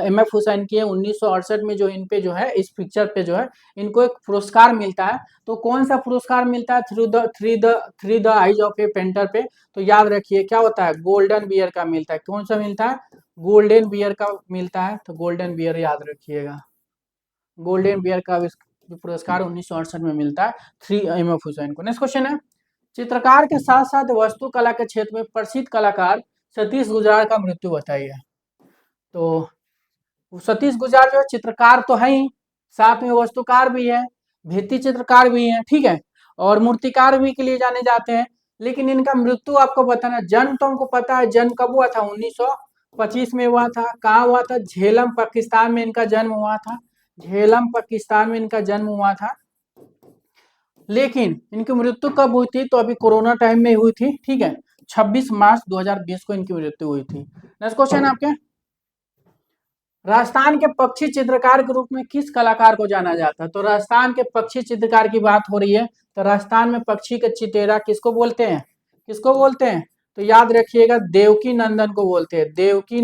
एम.एफ. हुसैन की है 1968 में, जो इन पे जो है इस पिक्चर पे जो है इनको एक पुरस्कार मिलता है। तो कौन सा पुरस्कार मिलता है three the eyes of A painter पे। तो याद रखिए क्या होता है, गोल्डन बियर का मिलता है। कौन सा मिलता है, गोल्डन बियर का मिलता है। तो गोल्डन बियर याद रखिएगा, गोल्डन बियर का पुरस्कार 1968 में मिलता है थ्री एम.एफ. हुसैन को। नेक्स्ट क्वेश्चन है, चित्रकार के साथ साथ वास्तुकला के क्षेत्र में प्रसिद्ध कलाकार सतीश गुजराल का मृत्यु बताइए। तो सतीश गुजराल जो चित्रकार तो है ही, साथ में वास्तुकार भी है, भित्ति चित्रकार भी है, ठीक है, और मूर्तिकार भी के लिए जाने जाते हैं। लेकिन इनका मृत्यु आपको बताना, जन्म तो हमको पता है, जन्म कब हुआ था, 1925 में हुआ था। कहाँ हुआ था, झेलम पाकिस्तान में इनका जन्म हुआ था। झेलम पाकिस्तान में इनका जन्म हुआ था। लेकिन इनकी मृत्यु कब हुई थी, तो अभी कोरोना टाइम में हुई थी, ठीक है, 26 मार्च 2020 को इनकी मृत्यु हुई थी। नेक्स्ट क्वेश्चन आपके, राजस्थान के पक्षी चित्रकार के रूप में किस कलाकार को जाना जाता है। तो राजस्थान के पक्षी चित्रकार की बात हो रही है, तो राजस्थान में पक्षी का चिटेरा किसको बोलते हैं, किसको बोलते हैं। तो याद रखिएगा देवकी नंदन को बोलते हैं, देवकी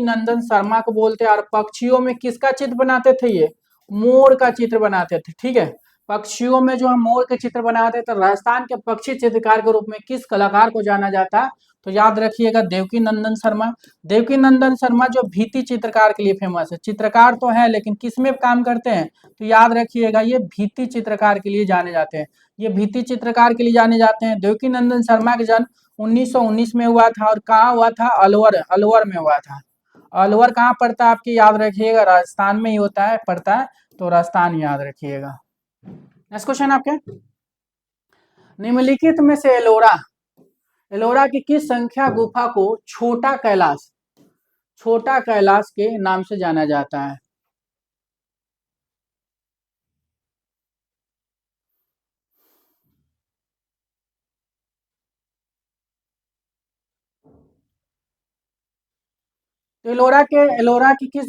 नंदन शर्मा को बोलते हैं। और पक्षियों में किसका चित्र बनाते थे, ये मोर का चित्र बनाते थे, ठीक है, पक्षियों में जो हम मोर के चित्र बनाते हैं। तो राजस्थान के पक्षी चित्रकार के रूप में किस कलाकार को जाना जाता है। तो याद रखिएगा देवकी नंदन शर्मा। देवकी नंदन शर्मा जो भित्ति चित्रकार के लिए फेमस है, चित्रकार तो है लेकिन किस में काम करते हैं। तो याद रखिएगा ये भित्ति चित्रकार के लिए जाने जाते हैं, ये भित्ति चित्रकार के लिए जाने जाते हैं। देवकी नंदन शर्मा का जन्म 1919 में हुआ था, और कहाँ हुआ था, अलवर में हुआ था। अलवर कहाँ पड़ता है आपकी, याद रखिएगा राजस्थान में ही होता है, पड़ता है, तो राजस्थान याद रखिएगा। नेक्स्ट क्वेश्चन आपके, निम्नलिखित में से एलोरा की किस संख्या गुफा को छोटा कैलाश के नाम से जाना जाता है। तो एलोरा की किस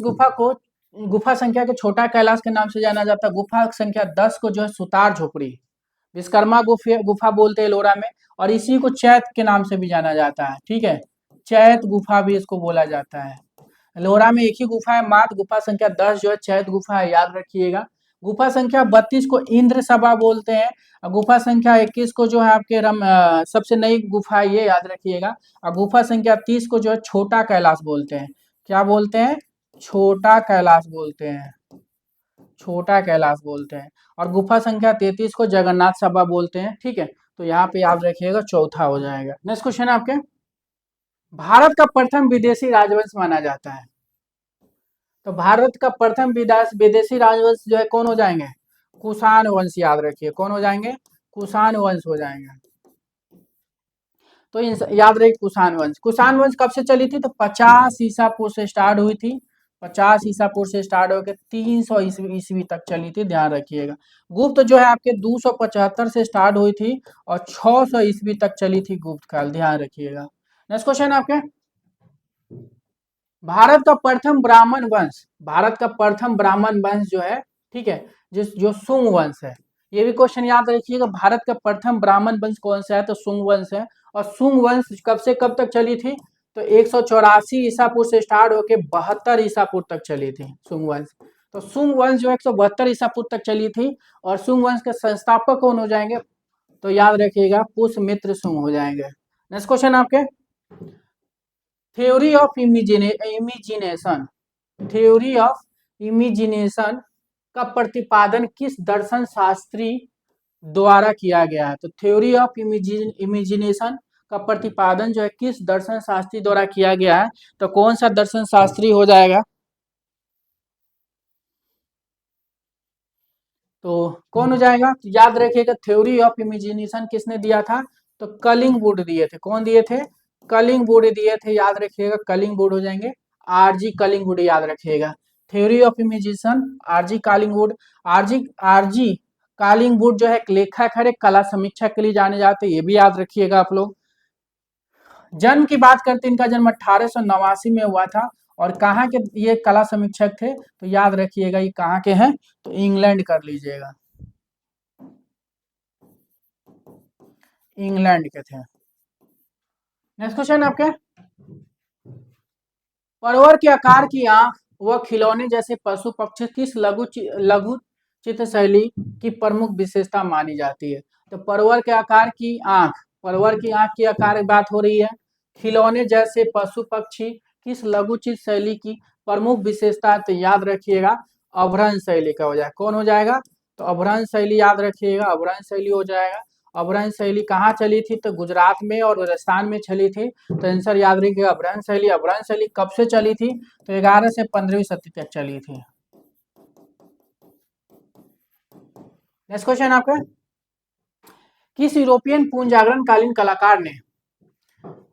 गुफा संख्या के छोटा कैलाश के नाम से जाना जाता है। गुफा संख्या 10 को जो है सुतार झोपड़ी विश्वकर्मा गुफा बोलते हैं एलोरा में, और इसी को चैत के नाम से भी जाना जाता है, ठीक है, चैत गुफा भी इसको बोला जाता है। एलोरा में एक ही गुफा है मात्र, गुफा संख्या 10 जो है चैत गुफा है, याद रखिएगा। गुफा संख्या 32 को इंद्र सभा बोलते हैं, और गुफा संख्या 21 को जो है आपके सबसे नई गुफा है, ये याद रखिएगा। और गुफा संख्या 30 को जो है छोटा कैलाश बोलते हैं। क्या बोलते हैं, छोटा कैलाश बोलते हैं, छोटा कैलाश बोलते हैं। और गुफा संख्या 33 को जगन्नाथ सभा बोलते हैं, ठीक है। तो यहाँ पे याद रखिएगा चौथा हो जाएगा। नेक्स्ट क्वेश्चन है आपके, भारत का प्रथम विदेशी राजवंश माना जाता है। तो भारत का प्रथम विदेशी राजवंश जो है कौन हो जाएंगे, कुषाण वंश, याद रखिए कौन हो जाएंगे, कुषाण वंश हो जाएंगे। तो याद रखिए कुषाण वंश कब से चली थी, तो 50 ईसा पूर्व से स्टार्ट हुई थी, 50 ईसा पूर्व से स्टार्ट होकर 300 ईस्वी तक चली थी, ध्यान रखिएगा। गुप्त जो है आपके 275 से स्टार्ट हुई थी और 600 ईस्वी तक चली थी गुप्त काल, ध्यान रखिएगा। नेक्स्ट क्वेश्चन आपके, भारत का प्रथम ब्राह्मण वंश जो है, ठीक है, जो सुंग वंश है, ये भी क्वेश्चन याद रखिएगा। भारत का प्रथम ब्राह्मण वंश कौन सा है, तो सुंग वंश है। और सुंग वंश कब से कब तक चली थी, तो 184 ईसापुर से स्टार्ट होके 72 ईसापुर तक चली थी सुंग वंश। तो सुंग वंश जो 172 ईसापुर तक चली थी, और सुंग वंश के संस्थापक कौन हो जाएंगे, तो याद रखिएगा पुष्यमित्र सुंग हो जाएंगे। नेक्स्ट क्वेश्चन आपके, theory of imagination, theory of imagination का प्रतिपादन किस दर्शन शास्त्री द्वारा किया गया है। तो थ्योरी ऑफ इमेजिनेशन का प्रतिपादन जो है किस दर्शन शास्त्री द्वारा किया गया है, तो कौन सा दर्शन शास्त्री हो जाएगा, तो कौन हो जाएगा, तो याद रखिएगा थ्योरी ऑफ इमेजिनेशन किसने दिया था, तो कलिंगवुड दिए थे। कौन दिए थे, कलिंगवुड दिए थे, याद रखिएगा कलिंगवुड हो जाएंगे, आरजी कलिंगवुड याद रखिएगा। Theory of imagination RG Collingwood. RG RG Collingwood जो है एक लेखक है, एक कला समीक्षक के लिए जाने जाते हैं, ये भी याद रखिएगा आप लोग। जन्म की बात करते हैं, इनका जन्म 1889 में हुआ था, और कहाँ के ये कला समीक्षक थे, तो याद रखिएगा ये कहाँ के हैं, तो इंग्लैंड कर लीजिएगा, इंग्लैंड के थे। नेक्स्ट क्वेश्चन आपके, परवर के आकार की आंख व खिलौने जैसे पशु पक्षी किस लघु चित्र शैली की प्रमुख विशेषता मानी जाती है। तो परवर के आकार की आंख, परवर की आंख की आकार की बात हो रही है, खिलौने जैसे पशु पक्षी किस लघु चित्र शैली की प्रमुख विशेषता, तो याद रखिएगा अभ्रंश शैली का हो जाएगा। कौन हो जाएगा, तो अभ्रंश शैली याद रखिएगा, अभ्रंश शैली हो जाएगा। अभ्रंश शैली कहाँ चली थी, तो गुजरात में और राजस्थान में चली थी। तो आंसर याद रखिएगा अभ्रंश शैली। अभ्रंश शैली कब से चली थी, तो 11 से 15वीं सदी तक चली थी। नेक्स्ट क्वेश्चन आपका, किस यूरोपियन पुनर्जागरण कालीन कलाकार ने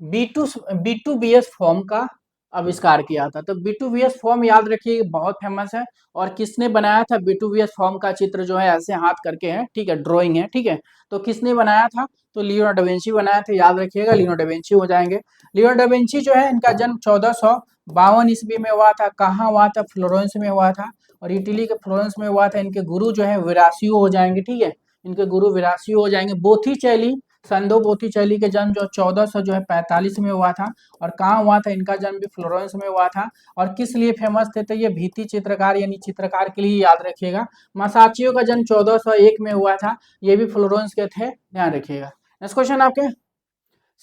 B2BS फॉर्म का आविष्कार किया था। तो B2BS फॉर्म याद रखिए बहुत फेमस है, और किसने बनाया था B2BS फॉर्म का चित्र जो है ऐसे हाथ करके है, ठीक है, ड्राइंग है, ठीक है, तो किसने बनाया था, तो लियोनार्डो डा विंची बनाया था, याद रखिएगा लियोनार्डो डा विंची हो जाएंगे। लियोनार्डो डा विंची जो है इनका जन्म 1452 ईस्वी में हुआ था। कहाँ हुआ था, फ्लोरेंस में हुआ था, और इटली के फ्लोरेंस में हुआ था। इनके गुरु जो है विरासियो हो जाएंगे, ठीक है, इनके गुरु विरासियो हो जाएंगे। बोथिचेली, संदो बोथिचेली के जन्म जो 1400 जो है 45 में हुआ था, और कहाँ हुआ था, इनका जन्म भी फ्लोरेंस में हुआ था। और किस लिए फेमस थे, तो ये भित्ति चित्रकार यानी चित्रकार के लिए याद रखिएगा। मासाचियो का जन्म 1401 में हुआ था, ये भी फ्लोरेंस के थे, ध्यान रखिएगा। नेक्स्ट क्वेश्चन आपके,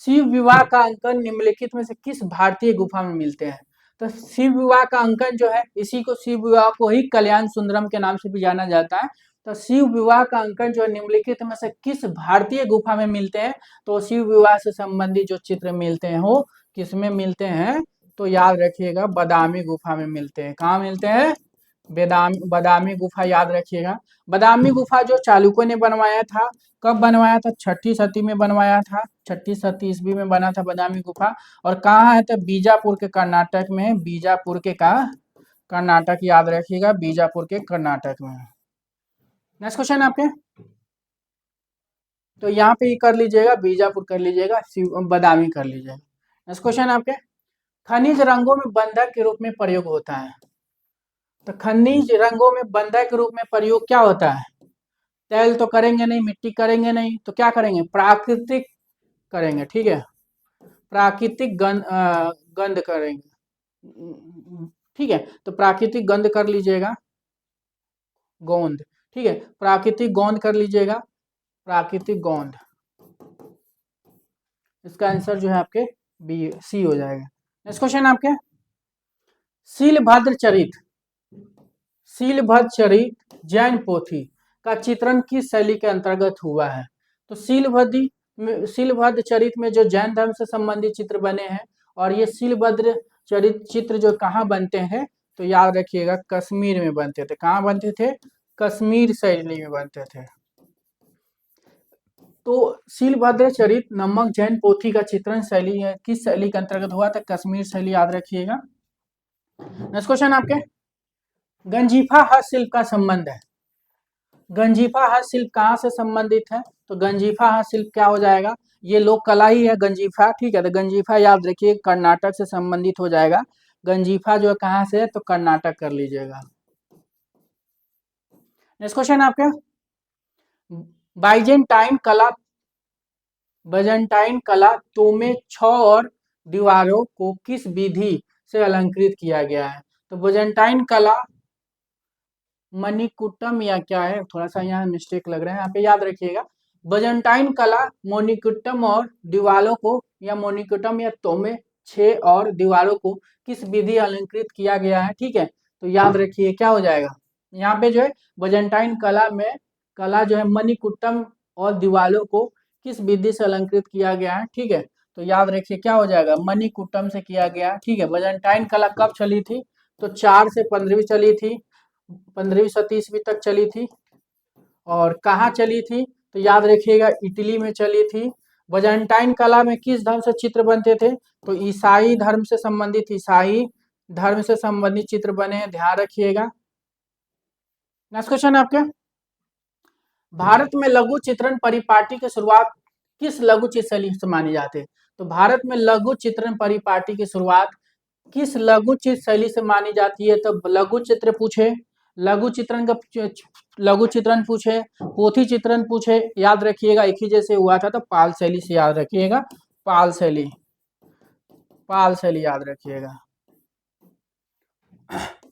शिव विवाह का अंकन निम्नलिखित में से किस भारतीय गुफा में मिलते हैं। तो शिव विवाह का अंकन जो है, इसी को शिव विवाह को ही कल्याण सुंदरम के नाम से भी जाना जाता है। तो शिव विवाह का अंकन जो है निम्नलिखित में से किस भारतीय गुफा में मिलते हैं, तो शिव विवाह से संबंधित जो चित्र मिलते हैं वो किस में मिलते हैं, तो याद रखिएगा बादामी गुफा में मिलते हैं। कहाँ मिलते हैं, बादामी गुफा याद रखिएगा। बादामी गुफा जो चालुक्यों ने बनवाया था, कब बनवाया था, छठी सदी में बनवाया था, छठी सदी ईस्वी में बना था बादामी गुफा। और कहाँ है, तो बीजापुर के कर्नाटक में है, बीजापुर के का कर्नाटक याद रखिएगा, बीजापुर के कर्नाटक में। नेक्स्ट क्वेश्चन आपके, तो यहाँ पे ही कर लीजिएगा, बीजापुर कर लीजिएगा, बादामी कर लीजिएगा। नेक्स्ट क्वेश्चन आपके, खनिज रंगों में बंधक के रूप में प्रयोग होता है। तो खनिज रंगों में बंधक के रूप में प्रयोग क्या होता है, तेल तो करेंगे नहीं, मिट्टी करेंगे नहीं, तो क्या करेंगे, प्राकृतिक करेंगे, ठीक है, प्राकृतिक गंध करेंगे, ठीक है, तो प्राकृतिक गंध कर लीजिएगा, गोंद, ठीक है, प्राकृतिक गोंद कर लीजिएगा, प्राकृतिक गोंद। इसका आंसर जो है आपके बी सी हो जाएगा। नेक्स्ट क्वेश्चन आपके, शीलभद्र चरित, शीलभद्र चरित जैन पोथी का चित्रण किस शैली के अंतर्गत हुआ है। तो शीलभद्र चरित में जो जैन धर्म से संबंधित चित्र बने हैं, और ये शीलभद्र चरित चित्र जो कहाँ बनते हैं, तो याद रखिएगा कश्मीर में बनते थे। कहाँ बनते थे, कश्मीर शैली में बनते थे। तो शीलभद्र चरित नामक जैन पोथी का चित्रण शैली किस शैली के अंतर्गत हुआ था, कश्मीर शैली याद रखिएगा। नेक्स्ट क्वेश्चन आपके, गंजीफा हस्तशिल्प का संबंध है, गंजीफा हस्तशिल्प कहाँ से संबंधित है, तो गंजीफा हस्तशिल्प क्या हो जाएगा, ये लोक कला ही है गंजीफा, ठीक है, तो गंजीफा याद रखिए कर्नाटक से संबंधित हो जाएगा। गंजीफा जो है कहाँ से है, तो कर्नाटक कर लीजिएगा। नेक्स्ट क्वेश्चन आपका, बाइजेंटाइन कला, बाइजेंटाइन कला तोमे 6 और दीवारों को किस विधि से अलंकृत किया गया है? तो byzantine कला, मणिकुट्टम या क्या है, थोड़ा सा यहाँ मिस्टेक लग रहा है, यहाँ पे याद रखिएगा। byzantine कला मोनिकुट्टम और दीवारों को, या मोनिकुट्टम या तोमे 6 और दीवारों को किस विधि अलंकृत किया गया है, ठीक है। तो याद रखिए क्या हो जाएगा, यहाँ पे जो है byzantine कला में, कला जो है मणिकुट्टम और दीवारों को किस विधि से अलंकृत किया गया है, ठीक है। तो याद रखिए क्या हो जाएगा, मणिकुट्टम से किया गया, ठीक है। byzantine कला कब चली थी, तो 4 से 15वीं चली थी, 15वीं से 30वीं तक चली थी। और कहाँ चली थी, तो याद रखिएगा इटली में चली थी। byzantine कला में किस धर्म से चित्र बनते थे, तो ईसाई धर्म से संबंधित, ईसाई धर्म से संबंधित चित्र बने हैं, ध्यान रखिएगा। नेक्स्ट क्वेश्चन आपके, भारत में लघु चित्रण परिपाटी की शुरुआत किस लघु चित्र शैली से मानी जाती है? तो भारत में लघु चित्रण परिपाटी की शुरुआत किस लघु चित्र शैली से मानी जाती है? तो लघु चित्र पूछे, लघु चित्रण का लघु चित्रण पूछे, पोथी चित्रण पूछे, याद रखिएगा एक ही जैसे हुआ था, तो पाल शैली से याद रखिएगा, पाल शैली, पाल शैली याद रखिएगा।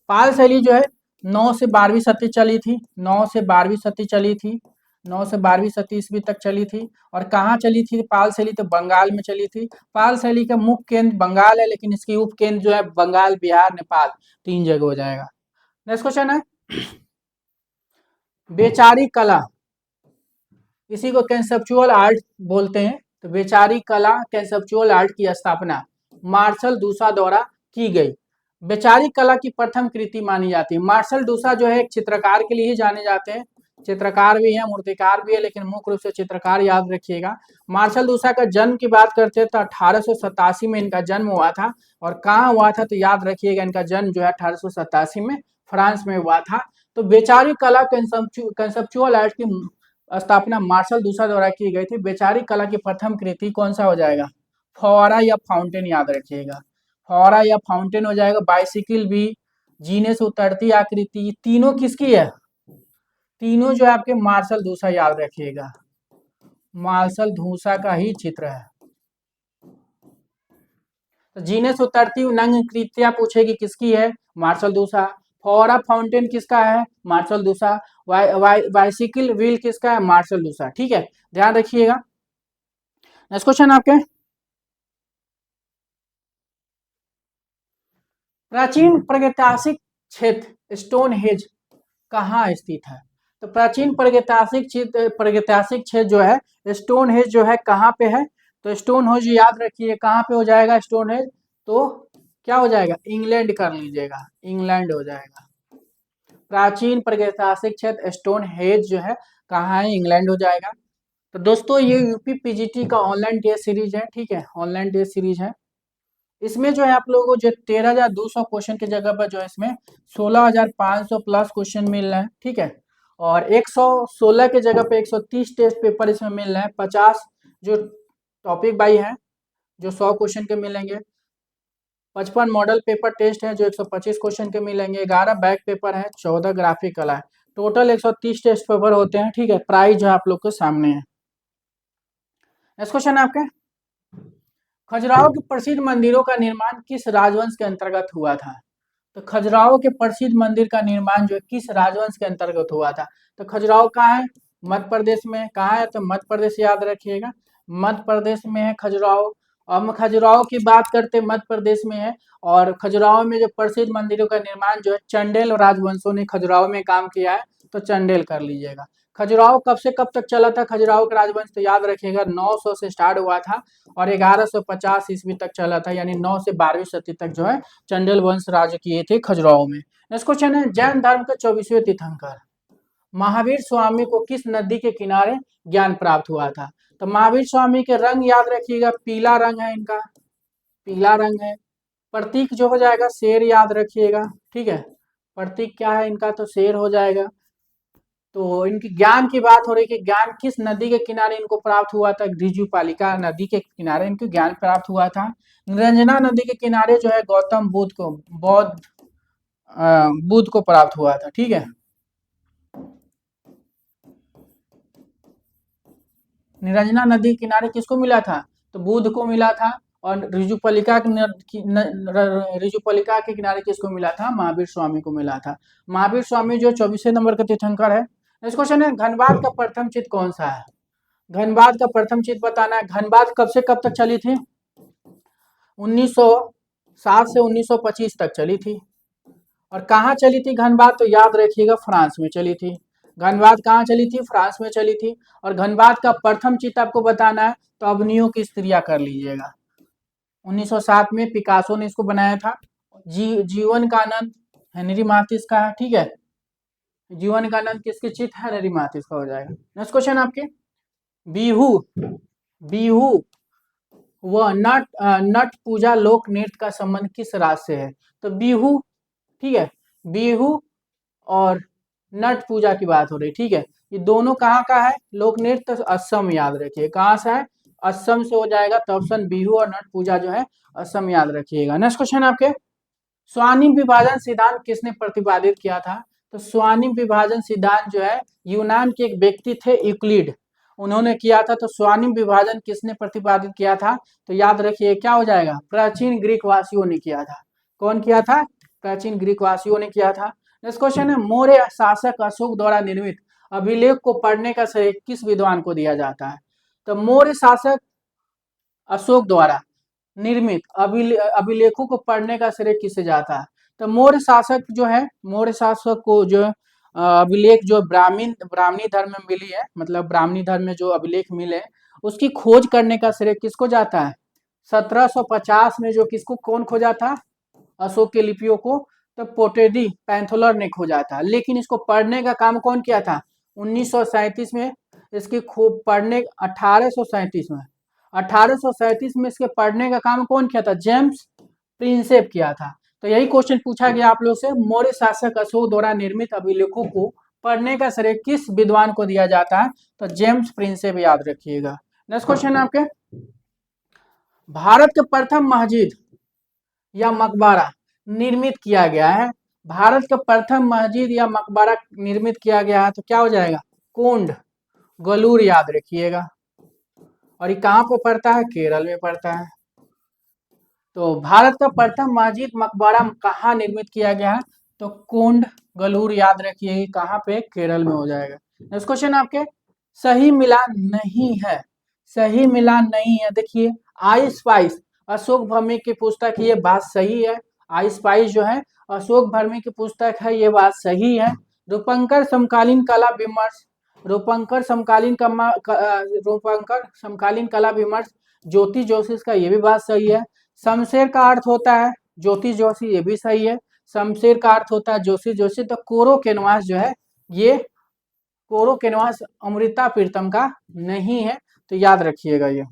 पाल शैली जो है 9 से 12वीं सदी चली थी, 9 से 12वीं सदी चली थी, 9 से 12वीं सदी ईस्वी तक चली थी। और कहाँ चली थी पाल शैली, तो बंगाल में चली थी। पाल शैली का मुख्य केंद्र बंगाल है, लेकिन इसकी उप केंद्र जो है बंगाल, बिहार, नेपाल, 3 जगह हो जाएगा। नेक्स्ट क्वेश्चन है, बेचारी कला, इसी को कंसेप्चुअल आर्ट बोलते हैं। तो बेचारी कला कंसेप्चुअल आर्ट की स्थापना मार्शल दूसा द्वारा की गई। बेचारी कला की प्रथम कृति मानी जाती है। मार्शल दूसा जो है एक चित्रकार के लिए ही जाने जाते हैं, चित्रकार भी है, मूर्तिकार भी है, लेकिन मुख्य रूप से चित्रकार, याद रखिएगा। मार्शल दूसा का जन्म की बात करते हैं तो 1887 में इनका जन्म हुआ था। और कहाँ हुआ था, तो याद रखिएगा इनका जन्म जो है 1887 में फ्रांस में हुआ था। तो बेचारी कला कंसेप्चुअल आर्ट की स्थापना मार्शल दूसा द्वारा की गई थी। बेचारी कला की प्रथम कृति कौन सा हो जाएगा, फव्वारा या फाउंटेन, याद रखिएगा, फव्वारा या फाउंटेन हो जाएगा। बाइसिकल भी, जीने से उतरती आकृति, तीनों किसकी है, तीनों जो है आपके मार्शल दूसा, याद रखिएगा, मार्शल दूसा का ही चित्र है। तो जीने से उतरती नग्न कृतियां पूछेगी किसकी है, मार्शल दूसा। फव्वारा फाउंटेन किसका है, मार्शल दूसा। बाइसिकल व्हील किसका है, मार्शल दूसा, ठीक है, ध्यान रखिएगा। नेक्स्ट क्वेश्चन आपके, प्राचीन प्रागैतिहासिक क्षेत्र स्टोनहेंज कहाँ स्थित है? तो प्राचीन प्रागैतिहासिक क्षेत्र जो है स्टोनहेंज जो है कहाँ पे है, तो स्टोनहेंज याद रखिए कहाँ पे हो जाएगा स्टोनहेंज, तो क्या हो जाएगा, इंग्लैंड कर लीजिएगा, इंग्लैंड हो जाएगा। प्राचीन प्रागैतिहासिक क्षेत्र स्टोनहेंज जो है कहाँ है, इंग्लैंड हो जाएगा। तो दोस्तों ये यूपी पीजीटी का ऑनलाइन टेस्ट सीरीज है, ठीक है, ऑनलाइन टेस्ट सीरीज है। इसमें जो है आप लोगों को जो 13,200 क्वेश्चन की जगह पर जो है इसमें 16,500 प्लस क्वेश्चन मिल रहे हैं, ठीक है। और 116 के जगह पे 130 टेस्ट पेपर इसमें मिल रहे हैं। 50 जो टॉपिक बाई है जो 100 क्वेश्चन के मिलेंगे। 55 मॉडल पेपर टेस्ट है जो 125 क्वेश्चन के मिलेंगे। 11 बैक पेपर है, 14 ग्राफिकल है। टोटल 130 टेस्ट पेपर होते हैं, ठीक है। प्राइस जो है आप लोग के सामने है। नेक्स्ट क्वेश्चन है आपके, खजुराहो के प्रसिद्ध मंदिरों का निर्माण किस राजवंश के अंतर्गत हुआ था? तो खजुराहो के प्रसिद्ध मंदिर का निर्माण जो है किस राजवंश के अंतर्गत हुआ था? तो खजुराहो कहाँ है, मध्य प्रदेश में। कहाँ है, तो मध्य प्रदेश, याद रखिएगा, मध्य प्रदेश में है खजुराहो। हम खजुराहो की बात करते मध्य प्रदेश में है। और खजुराहो में जो प्रसिद्ध मंदिरों का निर्माण जो है चंडेल राजवंशों ने खजुराहो में काम किया है, तो चंडेल कर लीजिएगा। खजुराहो कब से कब तक चला था खजुराहो का राजवंश, तो याद रखिएगा 900 से स्टार्ट हुआ था और 1150 ईस्वी तक चला था, यानी 9 से 12वीं सदी तक जो है चंडेल वंश राज किए थे खजुराहो में। नेक्स्ट क्वेश्चन है, जैन धर्म के 24वें तीर्थंकर महावीर स्वामी को किस नदी के किनारे ज्ञान प्राप्त हुआ था? तो महावीर स्वामी के रंग याद रखिएगा, पीला रंग है इनका, पीला रंग है। प्रतीक जो हो जाएगा शेर, याद रखिएगा, ठीक है। प्रतीक क्या है इनका, तो शेर हो जाएगा। तो इनकी ज्ञान की बात हो रही कि ज्ञान किस नदी के किनारे इनको प्राप्त हुआ था, ऋजुपालिका नदी के किनारे इनको ज्ञान प्राप्त हुआ था। निरंजना नदी के किनारे जो है गौतम बुद्ध को, बुद्ध को प्राप्त हुआ था, ठीक है। निरंजना नदी के किनारे किसको मिला था, तो बुद्ध को मिला था। और ऋजुपलिका के किनारे किसको मिला था? महावीर स्वामी को मिला था। महावीर स्वामी जो 24वें नंबर का तीर्थंकर है। नेक्स्ट क्वेश्चन है, धनबाद का प्रथम चित्त कौन सा है? धनबाद का प्रथम चित्त बताना है। धनबाद कब से कब तक चली थी? 1907 से 1925 तक चली थी। और कहाँ चली थी धनबाद? तो याद रखिएगा, फ्रांस में चली थी। धनबाद कहाँ चली थी? फ्रांस में चली थी। और धनबाद का प्रथम चित्र आपको बताना है, तो अवनियों की स्त्रियां कर लीजिएगा। 1907 में पिकासो ने इसको बनाया था। जीवन का आनंद हेनरी माथिस का है, ठीक है। जीवन का आनंद किसके चित्र है? हेनरी माथिस का हो जाएगा। नेक्स्ट क्वेश्चन आपके, बिहू व नट पूजा लोक नृत्य का संबंध किस राज्य से है? तो बिहू, ठीक है, बिहू और नट पूजा की बात हो रही, ठीक है। ये दोनों कहाँ का है? लोक नृत्य असम, याद रखिए कहाँ से है? असम से हो जाएगा। तो ऑप्शन बिहू और नट पूजा जो है असम, याद रखिएगा। नेक्स्ट क्वेश्चन आपके, स्वानिम विभाजन सिद्धांत किसने प्रतिपादित किया था? तो स्वानिम विभाजन सिद्धांत जो है यूनान के एक व्यक्ति थे यूक्लिड, उन्होंने किया था। तो स्वानिम विभाजन किसने प्रतिपादित किया था? तो याद रखिए क्या हो जाएगा? प्राचीन ग्रीक वासियों ने किया था। कौन किया था? प्राचीन ग्रीक वासियों ने किया था। नेक्स्ट क्वेश्चन है, मौर्य शासक अशोक द्वारा निर्मित अभिलेख को पढ़ने का श्रेय किस विद्वान को दिया जाता है? तो मौर्य शासक अशोक द्वारा निर्मित अभिलेखों को पढ़ने का श्रेय किसे जाता है? तो मौर्य शासक जो है, मौर्य शासक को जो अभिलेख जो ब्राह्मणी धर्म में मिली है, मतलब ब्राह्मणी धर्म में जो अभिलेख मिले, उसकी खोज करने का श्रेय किसको जाता है? 1750 में जो किसको कौन खोजा था? अशोक के लिपियों को। तो पोटेडी पैंथोलर ने खोजा था। लेकिन इसको पढ़ने का काम कौन किया था? 1937 में इसकी खूब पढ़ने 1837 में इसके पढ़ने का काम कौन किया था? जेम्स प्रिंसेप किया था। तो यही क्वेश्चन पूछा गया आप लोग से, मौर्य शासक अशोक द्वारा निर्मित अभिलेखों को पढ़ने का श्रेय किस विद्वान को दिया जाता है? तो जेम्स प्रिंसेप, याद रखिएगा। नेक्स्ट क्वेश्चन आपके, भारत के प्रथम मस्जिद या मकबरा निर्मित किया गया है। भारत का प्रथम मस्जिद या मकबरा निर्मित किया गया है, तो क्या हो जाएगा? कोंड गलूर, याद रखिएगा। और ये कहाँ पे पड़ता है? केरल में पड़ता है। तो भारत का प्रथम मस्जिद मकबरा कहाँ निर्मित किया गया है? तो कोंड गलूर, याद रखिए कहाँ पे? केरल में हो जाएगा। नेक्स्ट क्वेश्चन आपके, सही मिलान नहीं है, सही मिलान नहीं है। देखिए, आई स्पाइस अशोक भौमिक की पुस्तक, ये बात सही है। आई स्पाइस जो है अशोक भौमिक की पुस्तक है, ये बात सही है। रूपंकर समकालीन कला विमर्श, रूपंकर समकालीन कला विमर्श ज्योति जोशी का, ये भी बात सही है। शमशेर का अर्थ होता है ज्योति जोशी, ये भी सही है। शमशेर का अर्थ होता है जोशी जोशी। तो कोरो कैनवास जो है, ये कोरो कैनवास अमृता प्रीतम का नहीं है, तो याद रखिएगा ये।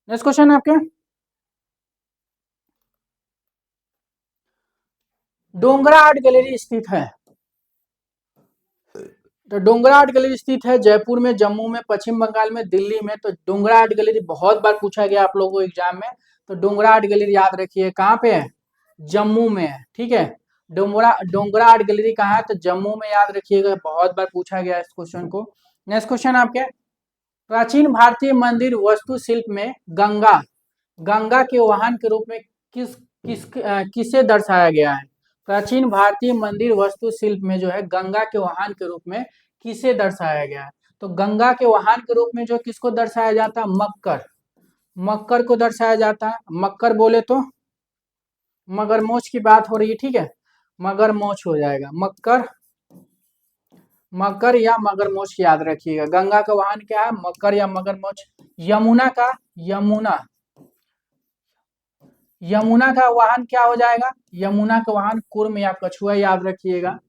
नेक्स्ट क्वेश्चन आपके, डोंगरा आर्ट गैलरी स्थित है। तो डोंगरा आर्ट गैलरी स्थित है जयपुर में, जम्मू में, पश्चिम बंगाल में, दिल्ली में। तो डोंगरा आर्ट गैलरी बहुत बार पूछा गया आप लोगों को एग्जाम में। तो डोंगरा आर्ट गैलरी याद रखिए कहाँ पे है? जम्मू में है, ठीक है। डोंगरा आर्ट गैलरी कहाँ है? तो जम्मू में, याद रखिएगा, बहुत बार पूछा गया इस क्वेश्चन को। नेक्स्ट क्वेश्चन आपके, प्राचीन भारतीय मंदिर वास्तुशिल्प में गंगा गंगा के वाहन के रूप में किसे दर्शाया गया है? प्राचीन भारतीय मंदिर वास्तुशिल्प में जो है गंगा के वाहन के रूप में किसे दर्शाया गया है? तो गंगा के वाहन के रूप में जो किसको दर्शाया जाता है? मक्कर, मक्कर को दर्शाया जाता है। मक्कर बोले तो मगरमच्छ की बात हो रही है, ठीक है, मगरमच्छ हो जाएगा। मक्कर, मकर या मगरमच्छ, याद रखिएगा। गंगा का वाहन क्या है? मकर या मगरमच्छ। यमुना का यमुना का वाहन क्या हो जाएगा? यमुना का वाहन कुर्म या कछुआ, याद रखिएगा।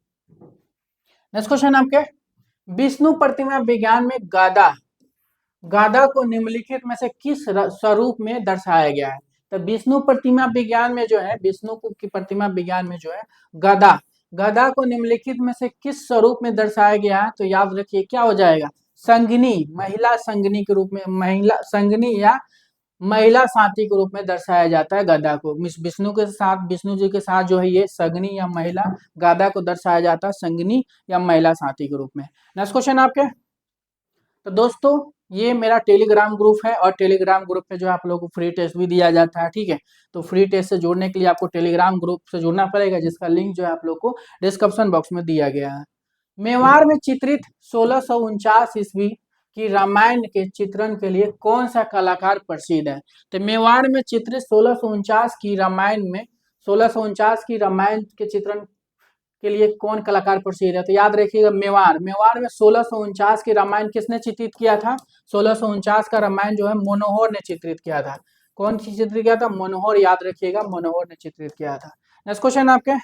नेक्स्ट क्वेश्चन आपके, विष्णु प्रतिमा विज्ञान में गादा को निम्नलिखित में से किस स्वरूप में दर्शाया गया है? तो विष्णु प्रतिमा विज्ञान में जो है, विष्णु की प्रतिमा विज्ञान में जो है गदा को निम्नलिखित में से किस स्वरूप में दर्शाया गया है? तो याद रखिए क्या हो जाएगा? संगिनी, महिला संगिनी के रूप में, महिला संगिनी या महिला साथी के रूप में दर्शाया जाता है गदा को। विष्णु जी के साथ जो है ये संगिनी या महिला, गदा को दर्शाया जाता है संगिनी या महिला साथी के रूप में। नेक्स्ट क्वेश्चन आपके, तो दोस्तों ये मेरा टेलीग्राम ग्रुप है और टेलीग्राम ग्रुप पे जो आप लोगों को फ्री टेस्ट भी दिया जाता है, ठीक है। तो फ्री टेस्ट से जुड़ने के लिए आपको टेलीग्राम ग्रुप से जुड़ना पड़ेगा, जिसका लिंक जो है आप लोग को डिस्क्रिप्शन बॉक्स में दिया गया है। मेवाड़ में चित्रित 1649 ईस्वी की रामायण के चित्रण के लिए कौन सा कलाकार प्रसिद्ध है? तो मेवाड़ में चित्रित 1649 की रामायण में 1649 की रामायण के चित्रण के लिए कौन कलाकार प्रसिद्ध है? तो याद रखिएगा मेवाड़। मेवाड़ में 1649 की रामायण किसने चित्रित किया था? 1649 का रामायण जो है मनोहर ने चित्रित किया था। कौन सी चित्रित किया था? मनोहर, याद रखिएगा मनोहर ने चित्रित किया था। नेक्स्ट क्वेश्चन आपके,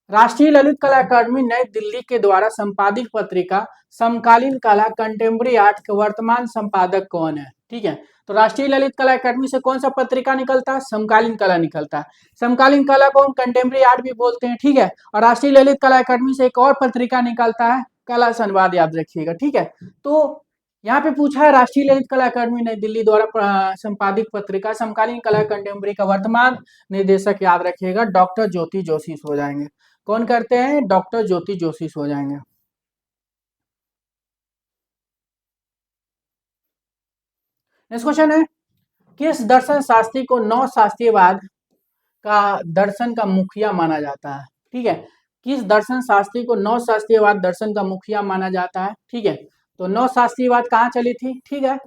राष्ट्रीय ललित कला अकादमी नई दिल्ली के द्वारा संपादित पत्रिका समकालीन कला कंटेम्प्रेरी आर्ट के वर्तमान संपादक कौन है? ठीक है, तो राष्ट्रीय ललित कला अकादमी से कौन सा पत्रिका निकलता है? समकालीन कला निकलता है। समकालीन कला को हम कंटेम्प्रेरी आर्ट भी बोलते हैं, ठीक है। और राष्ट्रीय ललित कला अकादमी से एक और पत्रिका निकलता है, कला संवाद, याद रखिएगा, ठीक है। तो यहाँ पे पूछा है राष्ट्रीय ललित कला अकादमी नई दिल्ली द्वारा संपादित पत्रिका समकालीन कला कंटेम्प्रेरी का वर्तमान निर्देशक, याद रखिएगा, डॉक्टर ज्योति जोशी हो जाएंगे। कौन करते हैं? डॉक्टर ज्योति जोशी हो जाएंगे। नेक्स्ट क्वेश्चन है, किस दर्शन शास्त्री को नव शास्त्रीयवाद का दर्शन का मुखिया माना जाता है? ठीक है, किस दर्शन शास्त्री को नव शास्त्रीयवाद दर्शन का मुखिया माना जाता है? ठीक है, तो नव शास्त्रीयवाद कहाँ चली थी? ठीक है,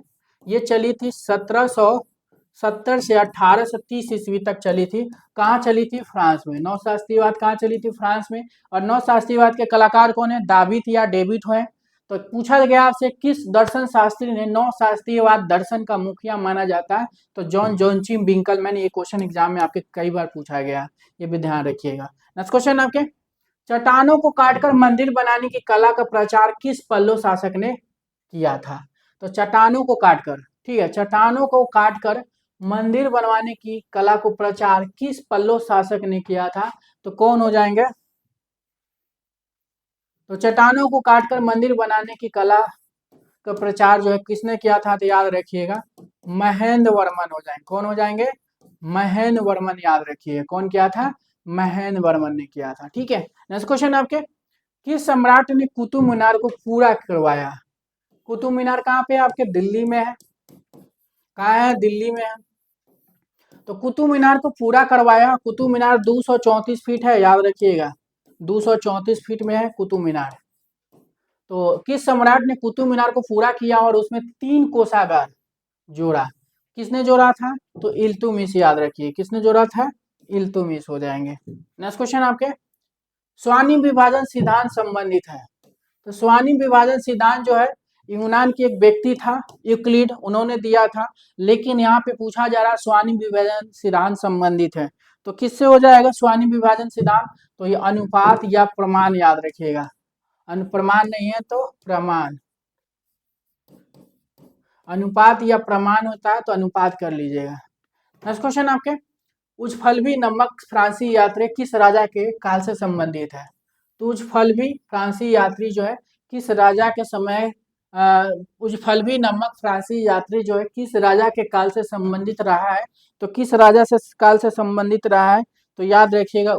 ये चली थी 1770 से 1830 ईस्वी तक चली थी। कहाँ चली थी? फ्रांस में। नव शास्त्रीयवाद कहाँ चली थी? फ्रांस में। और नव शास्त्रीयवाद के कलाकार कौन है? दाविद या डेविड है। तो पूछा गया आपसे किस दर्शन शास्त्री ने नव शास्त्रीयवाद दर्शन का मुखिया माना जाता है? तो जॉन जोनचिम विंकलमैन। ये क्वेश्चन एग्जाम में आपके कई बार पूछा गया, ये भी ध्यान रखिएगा। नेक्स्ट क्वेश्चन आपके, चट्टानों को काटकर मंदिर बनाने की कला का प्रचार किस पल्लव शासक ने किया था? तो चट्टानों को काटकर, ठीक है, चट्टानों को काटकर मंदिर बनवाने की कला को प्रचार किस पल्लव शासक ने किया था? तो कौन हो जाएंगे? तो चट्टानों को काटकर मंदिर बनाने की कला का प्रचार जो है किसने किया था? तो याद रखिएगा महेंद्र वर्मन हो जाएंगे। कौन हो जाएंगे? महेंद्र वर्मन, याद रखिए कौन किया था? महेंद्र वर्मन ने किया था, ठीक है। नेक्स्ट क्वेश्चन आपके, किस सम्राट ने कुतुब मीनार को पूरा करवाया? कुतुब मीनार कहाँ पे? आपके दिल्ली में है। कहाँ है? दिल्ली में है। तो कुतुब मीनार को पूरा करवाया। कुतुब मीनार 234 फीट है, याद रखिएगा 234 फीट में है कुतुब मीनार। तो किस सम्राट ने कुतुब मीनार को पूरा किया और उसमें 3 कोषागार जोड़ा? किसने जोड़ा था? तो इल्तुतमिश, याद रखिए किसने जोड़ा था? इल्तुतमिश हो जाएंगे। नेक्स्ट क्वेश्चन आपके, स्वानिम विभाजन सिद्धांत संबंधित है। तो स्वानिम विभाजन सिद्धांत जो है यूनान के एक व्यक्ति था यूक्लिड, उन्होंने दिया था। लेकिन यहाँ पे पूछा जा रहा है स्वानिम विभाजन सिद्धांत संबंधित है, तो किससे हो जाएगा स्वानिम विभाजन सिद्धांत? तो ये अनुपात या प्रमाण, याद रखिएगा, अनुप्रमाण नहीं है तो प्रमाण। अनुपात या प्रमाण होता है तो अनुपात कर लीजिएगा। नेक्स्ट क्वेश्चन आपके, उजफलवी नामक फ्रांसी यात्री किस राजा के काल से संबंधित है? तो उजफलवी फ्रांसी यात्री जो है किस राजा के समय उजफलवी नामक फ्रांसी यात्री जो है किस राजा के काल से संबंधित रहा है? तो किस राजा से काल से संबंधित रहा है? तो याद रखिएगा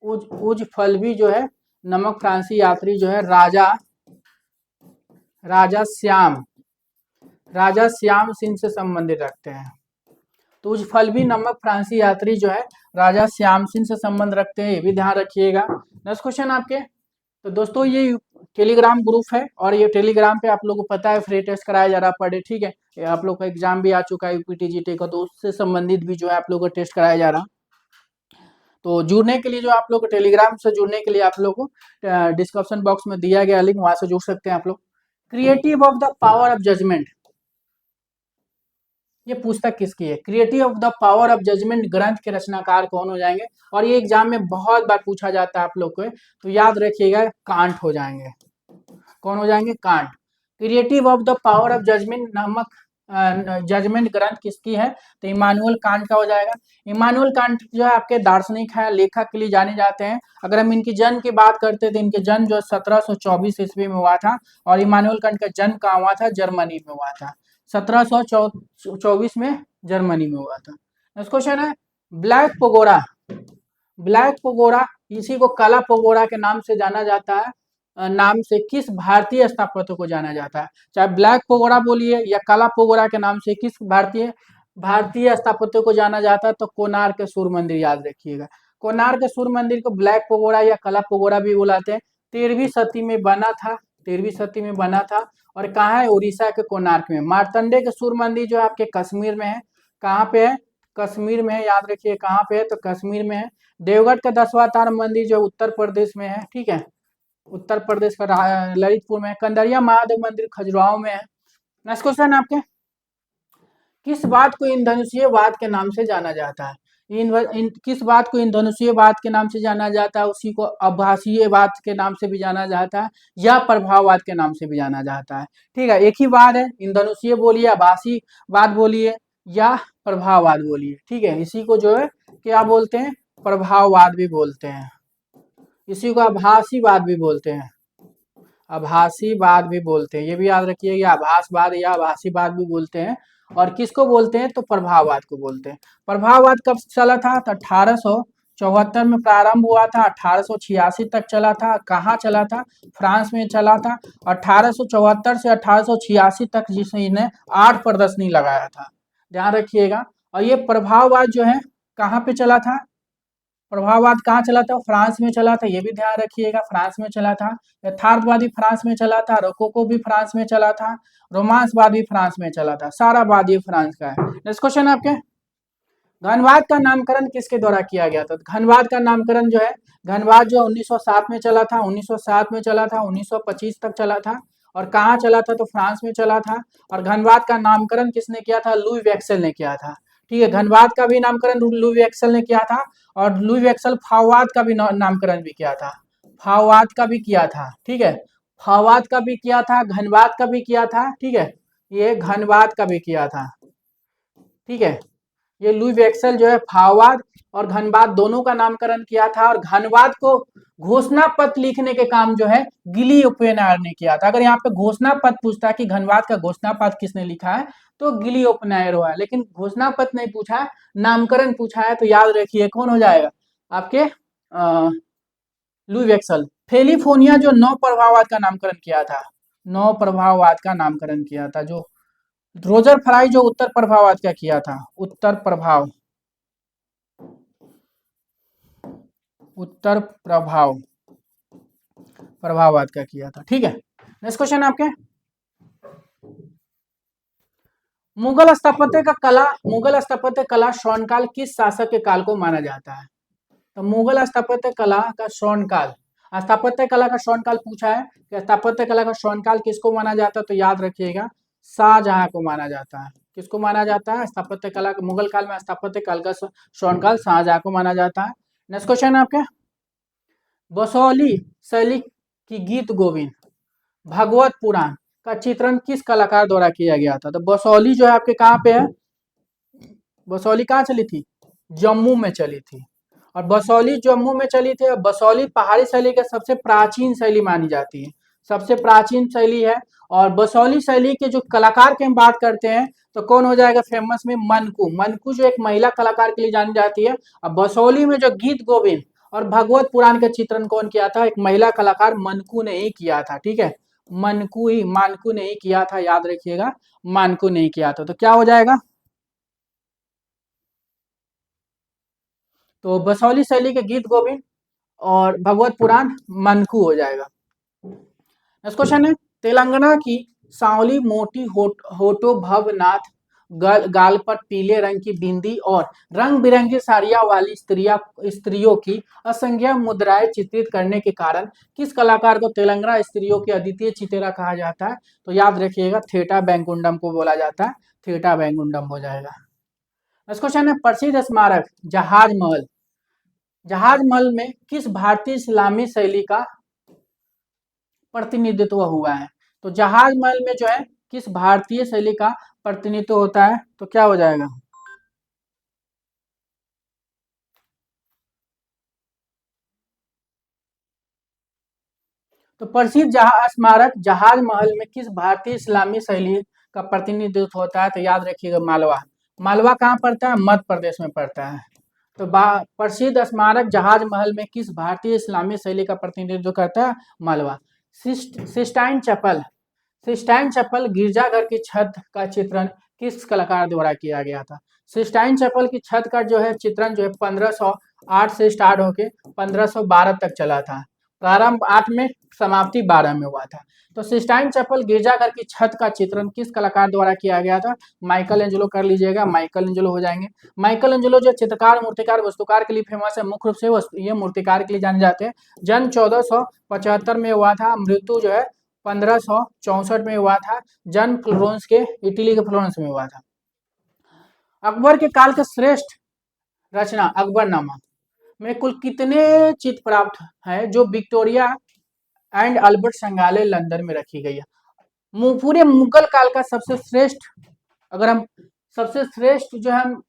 उजफलवी जो है नमक फ्रांसी यात्री जो है राजा श्याम सिंह से संबंधित रखते हैं। तो उजफलवी नमक फ्रांसी यात्री जो है राजा श्याम सिंह से संबंध रखते हैं, ये भी ध्यान रखिएगा। नेक्स्ट क्वेश्चन आपके, तो दोस्तों ये टेलीग्राम ग्रुप है और ये टेलीग्राम पे आप लोगों को पता है फ्री टेस्ट कराया जा रहा पर डे, ठीक है। ये आप लोग का एग्जाम भी आ चुका है यूपीटीजीटी का, तो उससे संबंधित भी जो है आप लोगों को टेस्ट कराया जा रहा। तो जुड़ने के लिए जो आप लोग टेलीग्राम से जुड़ने के लिए आप लोग को डिस्क्रिप्शन बॉक्स में दिया गया लिंक, वहां से जुड़ सकते हैं आप लोग। Creative of the power of judgement, ये पुस्तक किसकी है? Creative of the power of judgement ग्रंथ के रचनाकार कौन हो जाएंगे? और ये एग्जाम में बहुत बार पूछा जाता है आप लोग को, तो याद रखिएगा कांट हो जाएंगे। कौन हो जाएंगे? Kant. Creative of the power of judgement नामक जजमेंट ग्रंथ किसकी है? तो इमानुअल कांट का हो जाएगा। इमानुअल कांट जो है आपके दार्शनिक है, लेखक के लिए जाने जाते हैं। अगर हम इनकी जन्म की बात करते हैं तो इनके जन्म जो 1724 ईस्वी में हुआ था और इमानुअल कांट का जन्म कहाँ हुआ था? जर्मनी में हुआ था। 1724 में जर्मनी में हुआ था। नेक्स्ट क्वेश्चन है, ब्लैक पगोड़ा। ब्लैक पगोड़ा इसी को काला पगोड़ा के नाम से जाना जाता है। नाम से किस भारतीय स्थापत्य को जाना जाता है? चाहे ब्लैक पगोड़ा बोलिए या काला पगोड़ा के नाम से किस भारतीय भारतीय स्थापत्य को जाना जाता है? तो कोणार्क सूर्य मंदिर याद रखिएगा। कोणार्क सूर्य मंदिर को ब्लैक पगोड़ा या काला पगोड़ा भी बुलाते हैं। 13वीं सदी में बना था, 13वीं सदी में बना था। और कहाँ है? उड़ीसा के कोणार्क में। मार्तंडे के सूर्य मंदिर जो है आपके कश्मीर में है। कहाँ पे है? कश्मीर में है, याद रखिए कहाँ पे है, तो कश्मीर में है। देवगढ़ का दशावतार मंदिर जो उत्तर प्रदेश में है, ठीक है, उत्तर प्रदेश का ललितपुर में। कंदरिया महादेव मंदिर खजुराहो में है। नेक्स्ट क्वेश्चन आपके, किस बात को इंधनुषीय वाद के नाम से जाना जाता है? किस बात को इंधनुषीय वाद के नाम से जाना जाता है? उसी को आभासीय वाद के नाम से भी जाना जाता है या प्रभाववाद के नाम से भी जाना जाता है। ठीक है, एक ही वाद है, इंधनुषीय बोलिए, आभासी वाद बोलिए या प्रभाववाद बोलिए। ठीक है, इसी को जो है क्या बोलते हैं? प्रभाववाद भी बोलते हैं। इसी को आभासीवाद भी बोलते हैं, आभासीवाद भी बोलते हैं। ये भी याद रखिए, आभासवाद या आभासीवाद भी बोलते हैं। और किसको बोलते हैं? तो प्रभाववाद को बोलते हैं। प्रभाववाद कब चला था? तो 1874 में प्रारंभ हुआ था, 1886 तक चला था। कहाँ चला था? फ्रांस में चला था। 1874 से 1886 तक जिसने 8 प्रदर्शनी लगाया था, ध्यान रखिएगा। और ये प्रभाववाद जो है कहाँ पे चला था? प्रभाववाद कहाँ चला था? फ्रांस में चला था, ये भी ध्यान रखिएगा, फ्रांस में चला था। यथार्थवादी फ्रांस में चला था, रोकोको भी फ्रांस में चला था, रोमांसवाद भी फ्रांस में चला था। सारा वाद ये फ्रांस का है। नेक्स्ट क्वेश्चन आपके, घनवाद का नामकरण किसके द्वारा किया गया था? घनवाद का नामकरण जो है, घनवाद जो 1907 में चला था, 1907 में चला था, 1925 तक चला था। और कहाँ चला था? तो फ्रांस में चला था। और घनवाद का नामकरण किसने किया था? लुई वैक्सेल ने किया था। ठीक है, घनवाद का भी नामकरण लुई वैक्सेल ने किया था। और लुई वैक्सेल फाववाद का भी नामकरण भी किया था, फाववाद का भी किया था। ठीक है, फाववाद का भी किया था, घनवाद का भी किया था। ठीक है, ये घनवाद का भी किया था। ठीक है, ये लुई वैक्सेल जो है फाववाद और घनवाद दोनों का नामकरण किया था। और घनवाद को घोषणा पत्र लिखने के काम जो है गिली ओपेनहायर ने किया था। अगर यहाँ पे घोषणा पत्र पूछता है कि घनवाद का घोषणा पत्र किसने लिखा है, तो गिली ओपेनहायर हुआ है। लेकिन घोषणा पत्र नहीं पूछा है, नामकरण पूछा है, तो याद रखिए कौन हो जाएगा आपके? लुई वैक्सेल। फेलिफोर्निया जो नौ प्रभाववाद का नामकरण किया था, नौ प्रभाववाद का नामकरण किया था। जो रोजर फ्राई जो उत्तर प्रभाववाद का किया था, उत्तर प्रभाववाद का किया था। ठीक है, नेक्स्ट क्वेश्चन आपके, मुगल स्थापत्य कला स्वर्णकाल किस शासक के काल को माना जाता है? तो मुगल स्थापत्य कला का स्वर्णकाल, स्थापत्य कला का स्वर्णकाल पूछा है कि स्थापत्य कला का स्वर्णकाल किसको माना जाता है? तो याद रखिएगा शाहजहां को माना जाता है। किसको माना जाता है? स्थापत्य कला, मुगल काल में स्थापत्य काल का स्वर्णकाल शाहजहां को माना जाता है। नेक्स्ट क्वेश्चन आपके, बसौली शैली की गीत गोविंद भगवत पुराण का चित्रण किस कलाकार द्वारा किया गया था? तो बसौली जो है आपके कहाँ पे है? बसौली कहाँ चली थी? जम्मू में चली थी। और बसौली जम्मू में चली थी। और बसौली पहाड़ी शैली का सबसे प्राचीन शैली मानी जाती है, सबसे प्राचीन शैली है। और बसौली शैली के जो कलाकार की हम बात करते हैं तो कौन हो जाएगा फेमस में? मनकू। मनकू जो एक महिला कलाकार के लिए जानी जाती है। और बसौली में जो गीत गोविंद और भगवत पुराण का चित्रण कौन किया था? एक महिला कलाकार मनकू ने ही किया था। ठीक है, मानकू ने ही किया था, याद रखिएगा, मानकू ने ही किया था। तो क्या हो जाएगा? तो बसौली शैली के गीत गोविंद और भगवत पुराण मनकू हो जाएगा। नेक्स्ट क्वेश्चन है, तेलंगाना की सांवली मोटी होटो भवनाथ गाल पर पीले रंग की बिंदी और रंग बिरंगी साड़ियां वाली स्त्रियों की असंख्य मुद्राएं चित्रित करने के कारण किस कलाकार को तेलंगाना स्त्रियों की अद्वितीय चितेरा कहा जाता है? तो याद रखिएगा थेटा बैंकुंडम को बोला जाता है, थेटा बैंकुंडम हो जाएगा। नेक्स्ट क्वेश्चन है, प्रसिद्ध स्मारक जहाज महल में किस भारतीय इस्लामी शैली का प्रतिनिधित्व हुआ है? तो जहाज महल में जो है किस भारतीय शैली का प्रतिनिधित्व होता है? तो क्या हो जाएगा? तो प्रसिद्ध स्मारक जहाज महल में किस भारतीय इस्लामी शैली का प्रतिनिधित्व होता है? तो याद रखिएगा मालवा। मालवा कहाँ पड़ता है? मध्य प्रदेश में पड़ता है। तो प्रसिद्ध स्मारक जहाज महल में किस भारतीय इस्लामी शैली का प्रतिनिधित्व करता है? Malwa. Sistine Chapel, Sistine Chapel गिरजाघर की छत का चित्रण किस कलाकार द्वारा किया गया था? सिस्टाइन चैपल की छत का जो है चित्रण जो है 1508 से स्टार्ट होके 1512 तक चला था। प्रारंभ 8 में, समाप्ति 12 में हुआ था। तो सिस्टाइन चैपल गिरजाघर की छत का चित्रण किस कलाकार द्वारा किया गया था? माइकल एंजेलो कर लीजिएगा, माइकल एंजेलो हो जाएंगे। माइकल एंजेलो जो चित्रकार, मूर्तिकार, वास्तुकार के लिए फेमस है, मुख्य रूप से ये मूर्तिकार के लिए जाने जाते हैं। जन्म 1475 में हुआ था, मृत्यु जो है 1564 में हुआ था। जन्म फ्लोरेंस के, इटली के फ्लोरेंस में हुआ था। अकबर के काल के श्रेष्ठ रचना अकबरनामा में कुल कितने चित्र प्राप्त है जो विक्टोरिया एंड अल्बर्ट संग्रहालय लंदन में रखी गई है? पूरे मुगल काल का सबसे श्रेष्ठ, अगर हम सबसे श्रेष्ठ जो हम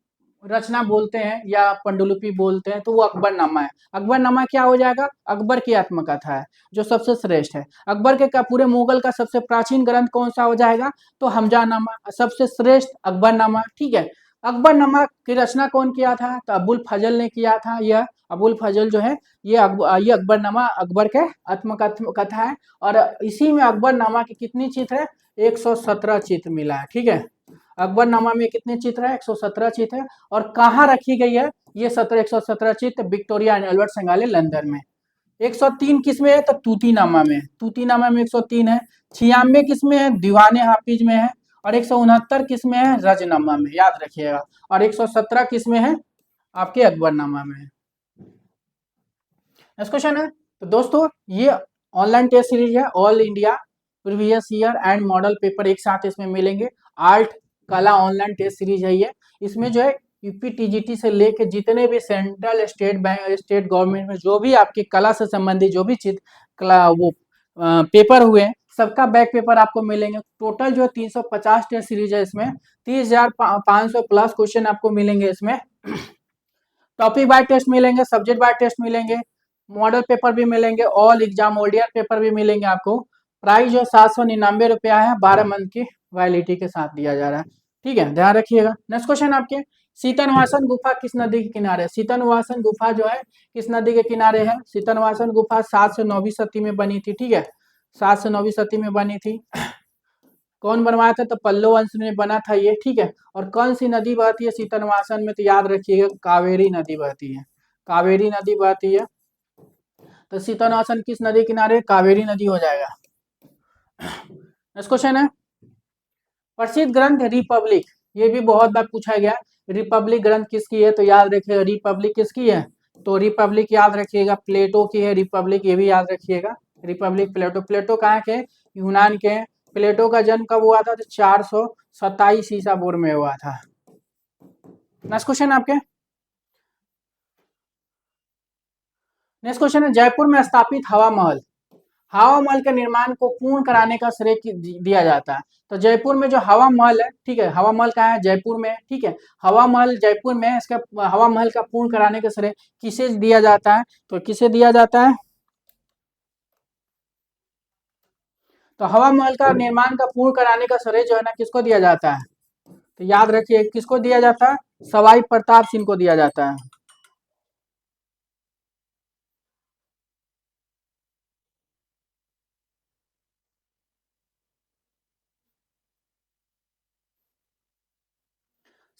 रचना बोलते हैं या पंडुलिपि बोलते हैं तो वो अकबरनामा है। अकबरनामा क्या हो जाएगा? अकबर की आत्मकथा है जो सबसे श्रेष्ठ है। अकबर के का पूरे मुगल का सबसे प्राचीन ग्रंथ कौन सा हो जाएगा? तो हमजानामा। सबसे श्रेष्ठ अकबरनामा, ठीक है। अकबरनामा की रचना कौन किया था? तो अबुल फजल ने किया था। यह अबुल फजल जो है ये अकबरनामा अकबर के आत्मकथा है। और इसी में अकबरनामा की कितनी चित्र है? 117 चित्र मिला है, ठीक है। अकबरनामा में कितने चित्र है? 117 चित्र है। और कहाँ रखी गई है ये 117 चित्र? विक्टोरिया एंड अल्बर्ट संग्रहालय लंदन में। 103 किस में है? तो तूतीनामा में। तूतीनामा में 103 है। 96 किस में है? दीवाने हाफिज में है। और 169 किस में है? रजनामा में, याद रखिएगा। और 117 किस में है? आपके अकबरनामा में है। नेक्स्ट क्वेश्चन है, तो दोस्तों ये ऑनलाइन टेस्ट सीरीज है, all India previous year and model paper एक साथ इसमें मिलेंगे। आर्ट कला ऑनलाइन टेस्ट सीरीज है ये। इसमें जो है यूपी टीजीटी से लेके जितने भी central state bank state government में जो भी आपकी कला से संबंधित जो भी चित्र कला वो पेपर हुए हैं सबका बैक पेपर आपको मिलेंगे। टोटल जो है 350 टेस्ट सीरीज है इसमें। 30,500 प्लस क्वेश्चन आपको मिलेंगे इसमें। टॉपिक बाय टेस्ट मिलेंगे, सब्जेक्ट बाय टेस्ट मिलेंगे, मॉडल पेपर भी मिलेंगे, ऑल एग्जाम ओल्डियर पेपर भी मिलेंगे आपको। प्राइस जो 799 है, 12 मंथ की वैलिडिटी के साथ दिया जा रहा है, ठीक है, ध्यान रखिएगा। नेक्स्ट क्वेश्चन आपके, सीतनवासन गुफा किस नदी के किनारे है? सीतनवासन गुफा जो है किस नदी के किनारे है? सीतनवासन गुफा 7 से 9वीं सदी में बनी थी, ठीक है, 7 से 9वीं सदी में बनी थी। कौन बनवाया था? तो पल्लव वंश में बना था ये, ठीक है। और कौन सी नदी बहती है सीतनवासन में? तो याद रखिएगा कावेरी नदी बहती है, कावेरी नदी बहती है। तो सीतनवासन किस नदी किनारे? कावेरी नदी हो जाएगा। नेक्स्ट क्वेश्चन है, प्रसिद्ध ग्रंथ रिपब्लिक, ये भी बहुत बार पूछा गया, रिपब्लिक ग्रंथ किसकी है? तो याद रखिएगा रिपब्लिक किसकी है? तो रिपब्लिक याद रखिएगा प्लेटो की है रिपब्लिक, ये भी याद रखिएगा। रिपब्लिक प्लेटो, प्लेटो कहाँ के? यूनान के। प्लेटो का जन्म कब हुआ था? तो 427 ईसा पूर्व में हुआ था। नेक्स्ट क्वेश्चन आपके, नेक्स्ट क्वेश्चन है, जयपुर में स्थापित हवा महल, हवा महल के निर्माण को पूर्ण कराने का श्रेय दिया जाता है। तो जयपुर में जो हवा महल है, ठीक है, हवा महल कहाँ है? जयपुर में, ठीक है। हवा महल जयपुर में है, इसका हवा महल का पूर्ण कराने का श्रेय किसे दिया जाता है? तो किसे दिया जाता है? तो हवा महल का निर्माण का पूर्ण कराने का श्रेय जो है ना किसको दिया जाता है? तो याद रखिए किसको दिया जाता है? सवाई प्रताप सिंह को दिया जाता है।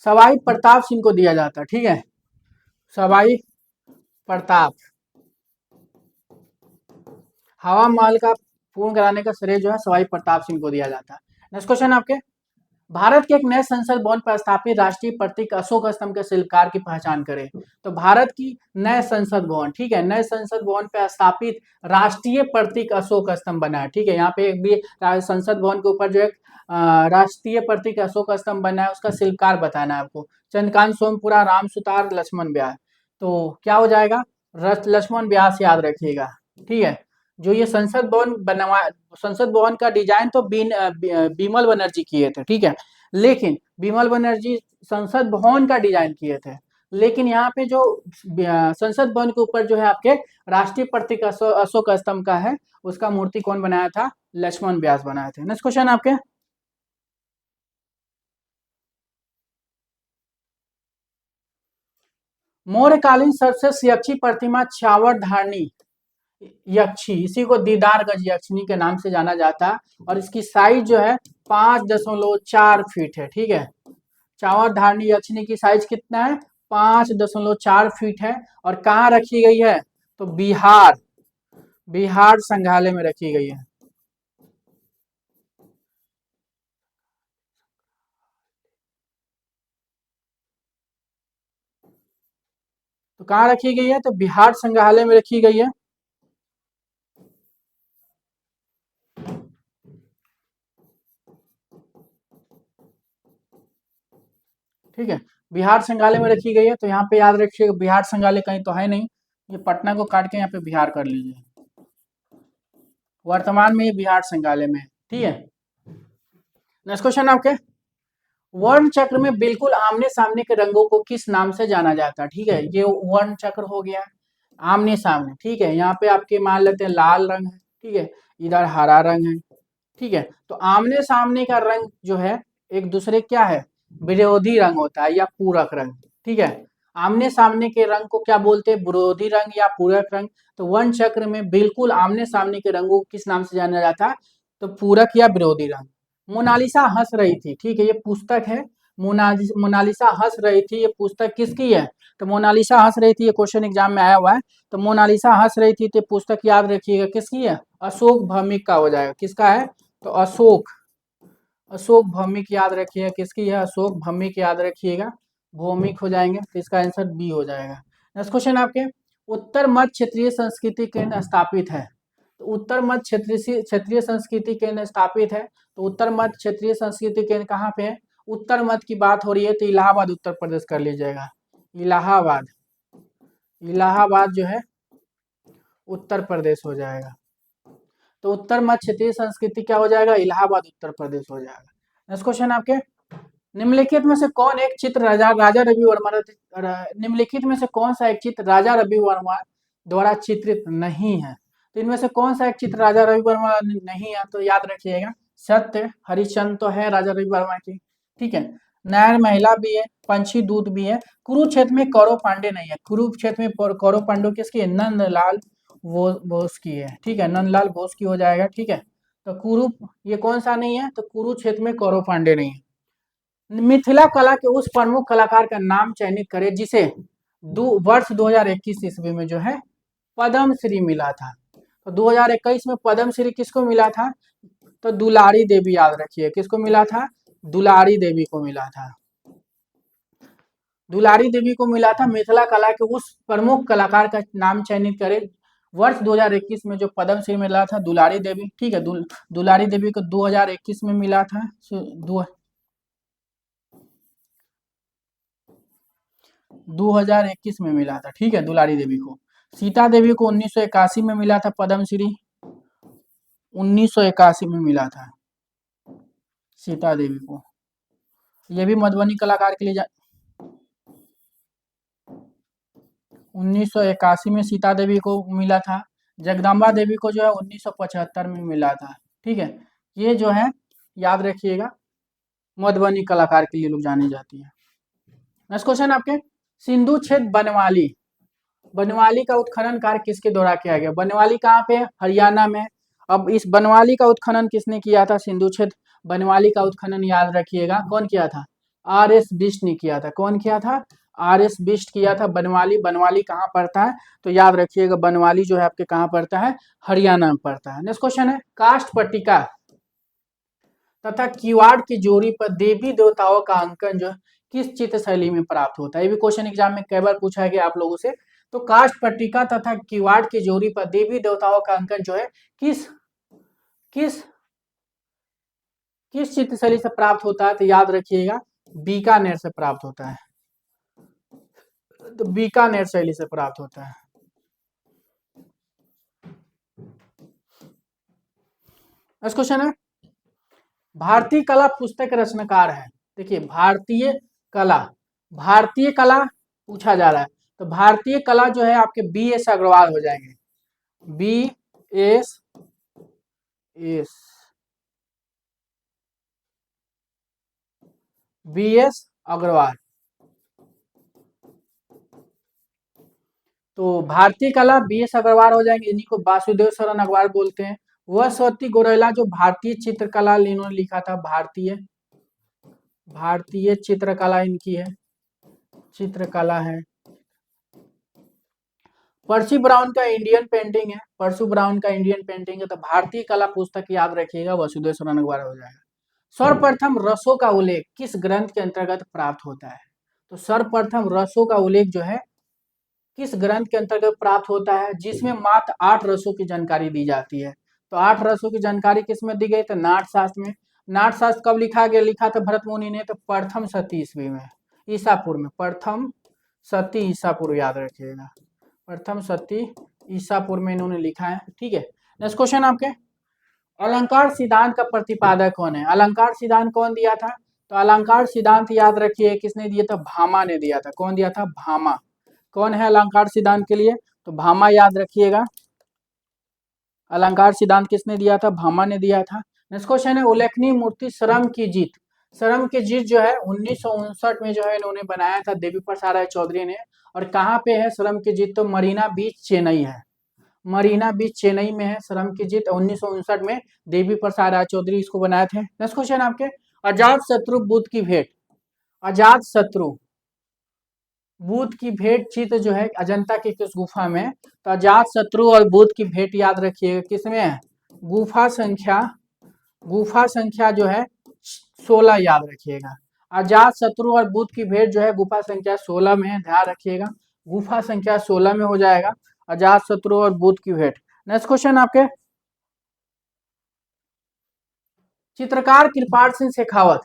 सवाई प्रताप सिंह को दिया जाता है, ठीक है, सवाई प्रताप। हवा महल का पूर्ण कराने का श्रेय जो है सवाई प्रताप सिंह को दिया जाता है। नेक्स्ट क्वेश्चन आपके, भारत के एक नए संसद भवन पर स्थापित राष्ट्रीय प्रतीक अशोक स्तंभ के शिल्पकार की पहचान करें। तो भारत की नए संसद भवन, ठीक है, नए संसद भवन पर स्थापित राष्ट्रीय प्रतीक अशोक स्तंभ बना है, ठीक है। यहाँ पे एक भी संसद भवन के ऊपर जो है राष्ट्रीय प्रतीक अशोक स्तंभ बना है, उसका शिल्पकार बताना है आपको। चंद्रकांत सोमपुरा, राम सुतार, लक्ष्मण व्यास। तो क्या हो जाएगा? लक्ष्मण व्यास याद रखिएगा, ठीक है। जो ये संसद भवन बनवा, संसद भवन का डिजाइन तो बिमल बनर्जी किए थे, ठीक है, लेकिन बिमल बनर्जी संसद भवन का डिजाइन किए थे। लेकिन यहाँ पे जो संसद भवन के ऊपर जो है आपके राष्ट्रीय प्रतीक अशोक स्तंभ का है, उसका मूर्ति कौन बनाया था? लक्ष्मण व्यास बनाए थे। नेक्स्ट क्वेश्चन आपके, मौर्यकालीन सबसे सुरक्षित प्रतिमा च्यावर धारणी यक्षी, इसी को दीदार गज यक्षिणी के नाम से जाना जाता है। और इसकी साइज जो है 5.4 फीट है। ठीक है, चावर धारणी यक्षिणी की साइज कितना है? 5.4 फीट है। और कहाँ रखी गई है? तो बिहार, बिहार संग्रहालय में रखी गई है। तो कहाँ रखी गई है? तो बिहार संग्रहालय में रखी गई है। ठीक है, बिहार संग्रहालय में रखी गई है। तो यहाँ पे याद रखिएगा, बिहार संग्रहालय कहीं तो है नहीं, ये पटना को काट के यहाँ पे बिहार कर लीजिए। वर्तमान में ये बिहार संग्रहालय में है। ठीक है, नेक्स्ट क्वेश्चन आपके, वर्ण चक्र में बिल्कुल आमने सामने के रंगों को किस नाम से जाना जाता है? ठीक है, ये वर्ण चक्र हो गया आमने सामने। ठीक है, यहाँ पे आपके मान लेते हैं लाल रंग है। ठीक है, इधर हरा रंग है। ठीक है, तो आमने सामने का रंग जो है एक दूसरे क्या है? विरोधी रंग होता है या पूरक रंग। ठीक है, आमने सामने के रंग को क्या बोलते हैं? विरोधी रंग या पूरक रंग। तो वर्ण चक्र में बिल्कुल आमने सामने के रंगों को किस नाम से जाना जाता है? तो पूरक या विरोधी रंग। मोनालिसा हंस रही थी। ठीक है, ये पुस्तक है। मोनालिसा हंस रही थी, ये पुस्तक किसकी है? तो मोनालिसा हंस रही थी, ये क्वेश्चन एग्जाम में आया हुआ है। तो मोनालिसा हंस रही थी, तो पुस्तक याद रखिएगा किसकी है? अशोक भौमिक का हो जाएगा। किसका है? तो अशोक, अशोक भौमिक याद रखिएगा किसकी है? अशोक भौमिक याद रखिएगा, भौमिक हो जाएंगे। तो इसका आंसर बी हो जाएगा। नेक्स्ट क्वेश्चन आपके, उत्तर मध्य क्षेत्रीय संस्कृति केंद्र स्थापित है। तो उत्तर मध्य क्षेत्रीय क्षेत्रीय संस्कृति केंद्र स्थापित है। तो उत्तर मध्य क्षेत्रीय संस्कृति केंद्र कहाँ पे है? उत्तर मध्य की बात हो रही है तो इलाहाबाद उत्तर प्रदेश कर लीजिएगा। इलाहाबाद, इलाहाबाद जो है उत्तर प्रदेश हो जाएगा। तो उत्तर मध्य क्षेत्रीय संस्कृति क्या हो जाएगा? इलाहाबाद उत्तर प्रदेश हो जाएगा। नेक्स्ट क्वेश्चन आपके, निम्नलिखित में से कौन एक चित्र राजा राजा रवि वर्मा निम्नलिखित में से कौन सा एक चित्र राजा रवि वर्मा द्वारा चित्रित नहीं है? तो इनमें से कौन सा एक चित्र राजा रवि वर्मा नहीं है? तो याद रखिएगा, सत्य हरिश्चंद्र तो है राजा रवि वर्मा की। ठीक है, नयन महिला भी है, पंछी दूत भी है। कुरुक्षेत्र में कौरव पांडे नहीं है। कुरुक्षेत्र में कौरव पांडे किसकी है? नंदलाल वो बोस की है। ठीक है, नंदलाल बोस की हो जाएगा। ठीक है, तो कुरु, ये कौन सा नहीं है? तो कुरुक्षेत्र में कौरव पांडे नहीं है। मिथिला कला के उस प्रमुख कलाकार का नाम चयनित करें जिसे वर्ष 2021 ईस्वी में जो है पद्म श्री मिला था। तो 2021 में पद्म श्री किसको मिला था? तो दुलारी देवी याद रखिए, किसको मिला था? दुलारी देवी को मिला था। दुलारी देवी को मिला था। मिथिला कला के उस प्रमुख कलाकार का नाम चयनित करें वर्ष 2021 में जो पद्म श्री मिला था दुलारी देवी। ठीक है, दुलारी देवी को 2021 में मिला था। 2021 में मिला था। ठीक है, दुलारी देवी को। सीता देवी को 1981 में मिला था पद्मश्री, 1981 में मिला था सीता देवी को। ये भी मधुबनी कलाकार के लिए 1981 में सीता देवी को मिला था। जगदम्बा देवी को जो है 1975 में मिला था। ठीक है, ये जो है याद रखिएगा मधुबनी कलाकार के लिए लोग जानी जाती है। नेक्स्ट क्वेश्चन आपके, सिंधु क्षेत्र बनवाली, बनवाली का उत्खनन कार्य किसके द्वारा किया गया? बनवाली कहाँ पे है? हरियाणा में। अब इस बनवाली का उत्खनन किसने किया था? सिंधु क्षेत्र बनवाली का उत्खनन याद रखिएगा कौन किया था? आर एस बिष्ट ने किया था। कौन किया था? आर एस बिष्ट किया था बनवाली। बनवाली कहाँ पड़ता है? तो याद रखिएगा बनवाली जो है आपके कहाँ पड़ता है? हरियाणा में पड़ता है। नेक्स्ट क्वेश्चन है, काष्ठ पट्टिका तथा किवाड़ की जोड़ी पर देवी देवताओं का अंकन जो किस चित्र शैली में प्राप्त होता है? ये भी क्वेश्चन एग्जाम में कई बार पूछा गया आप लोगों से। तो काष्ठ पट्टिका तथा किवाड़ की जोड़ी पर देवी देवताओं का अंकन जो है किस किस किस चित्र शैली से प्राप्त होता है? तो याद रखिएगा बीकानेर से प्राप्त होता है। तो बीकानेर शैली से प्राप्त होता है। नेक्स्ट क्वेश्चन है, भारतीय कला पुस्तक के रचनाकार है। देखिए भारतीय कला, भारतीय कला पूछा जा रहा है। तो भारतीय कला जो है आपके बी एस अग्रवाल हो जाएंगे। B S S B S Agrawal. तो भारतीय कला BS अग्रवाल हो जाएंगे, इन्हीं को वासुदेव शरण अग्रवाल बोलते हैं। वसवती गोरेला जो भारतीय चित्रकला इन्होंने लिखा था, भारतीय चित्रकला इनकी है, चित्रकला है। परसी ब्राउन का इंडियन पेंटिंग है, परशु ब्राउन का इंडियन पेंटिंग है। तो भारतीय कला पुस्तक याद रखिएगा वसुदेव शरण अग्रवाल हो जाएगा। सर्वप्रथम रसों का उल्लेख किस ग्रंथ के अंतर्गत प्राप्त होता है? तो सर्वप्रथम रसों का उल्लेख जो है किस ग्रंथ के अंतर्गत प्राप्त होता है, जिसमें मात्र 8 रसों की जानकारी दी जाती है। तो 8 रसों की जानकारी किसमें दी गई? तो नाट्यशास्त्र में। नाट्यशास्त्र कब लिखा गया? लिखा था भरत मुनि ने, तो प्रथम सती ईस्वी में, ईसापुर में, प्रथम सती ईसापुर याद रखिएगा, प्रथम सती ईसापुर में इन्होंने लिखा है। ठीक है, नेक्स्ट क्वेश्चन आपके, अलंकार सिद्धांत का प्रतिपादक कौन है? अलंकार सिद्धांत कौन दिया था? तो अलंकार सिद्धांत याद रखिए किसने दिया था? भामा ने दिया था। कौन दिया था? भामा। कौन है अलंकार सिद्धांत के लिए? तो भामा याद रखिएगा। अलंकार सिद्धांत किसने दिया था? भामा ने दिया था। नेक्स्ट क्वेश्चन है, उल्लेखनीय मूर्ति श्रम की जीत। श्रम की जीत जो है 1959 में जो है इन्होंने बनाया था देवी प्रसाद राय चौधरी ने। और कहाँ पे है श्रम की जीत? तो मरीना बीच चेन्नई है, मरीना बीच चेन्नई में है श्रम की जीत। 1959 में देवी प्रसाद राय चौधरी इसको बनाए थे। नेक्स्ट क्वेश्चन आपके, अजात शत्रु बुद्ध की भेंट, अजात शत्रु बुद्ध की भेंट चित्र जो है अजंता की किस गुफा में? तो अजात शत्रु और बुद्ध की भेंट याद रखिएगा किसमें है? गुफा संख्या जो है 16 याद रखिएगा। अजात शत्रु और बुद्ध की भेंट जो है गुफा संख्या 16 में है, ध्यान रखिएगा, गुफा संख्या 16 में हो जाएगा अजात शत्रु और बुद्ध की भेंट। नेक्स्ट क्वेश्चन आपके, चित्रकार कृपाल सिंह शेखावत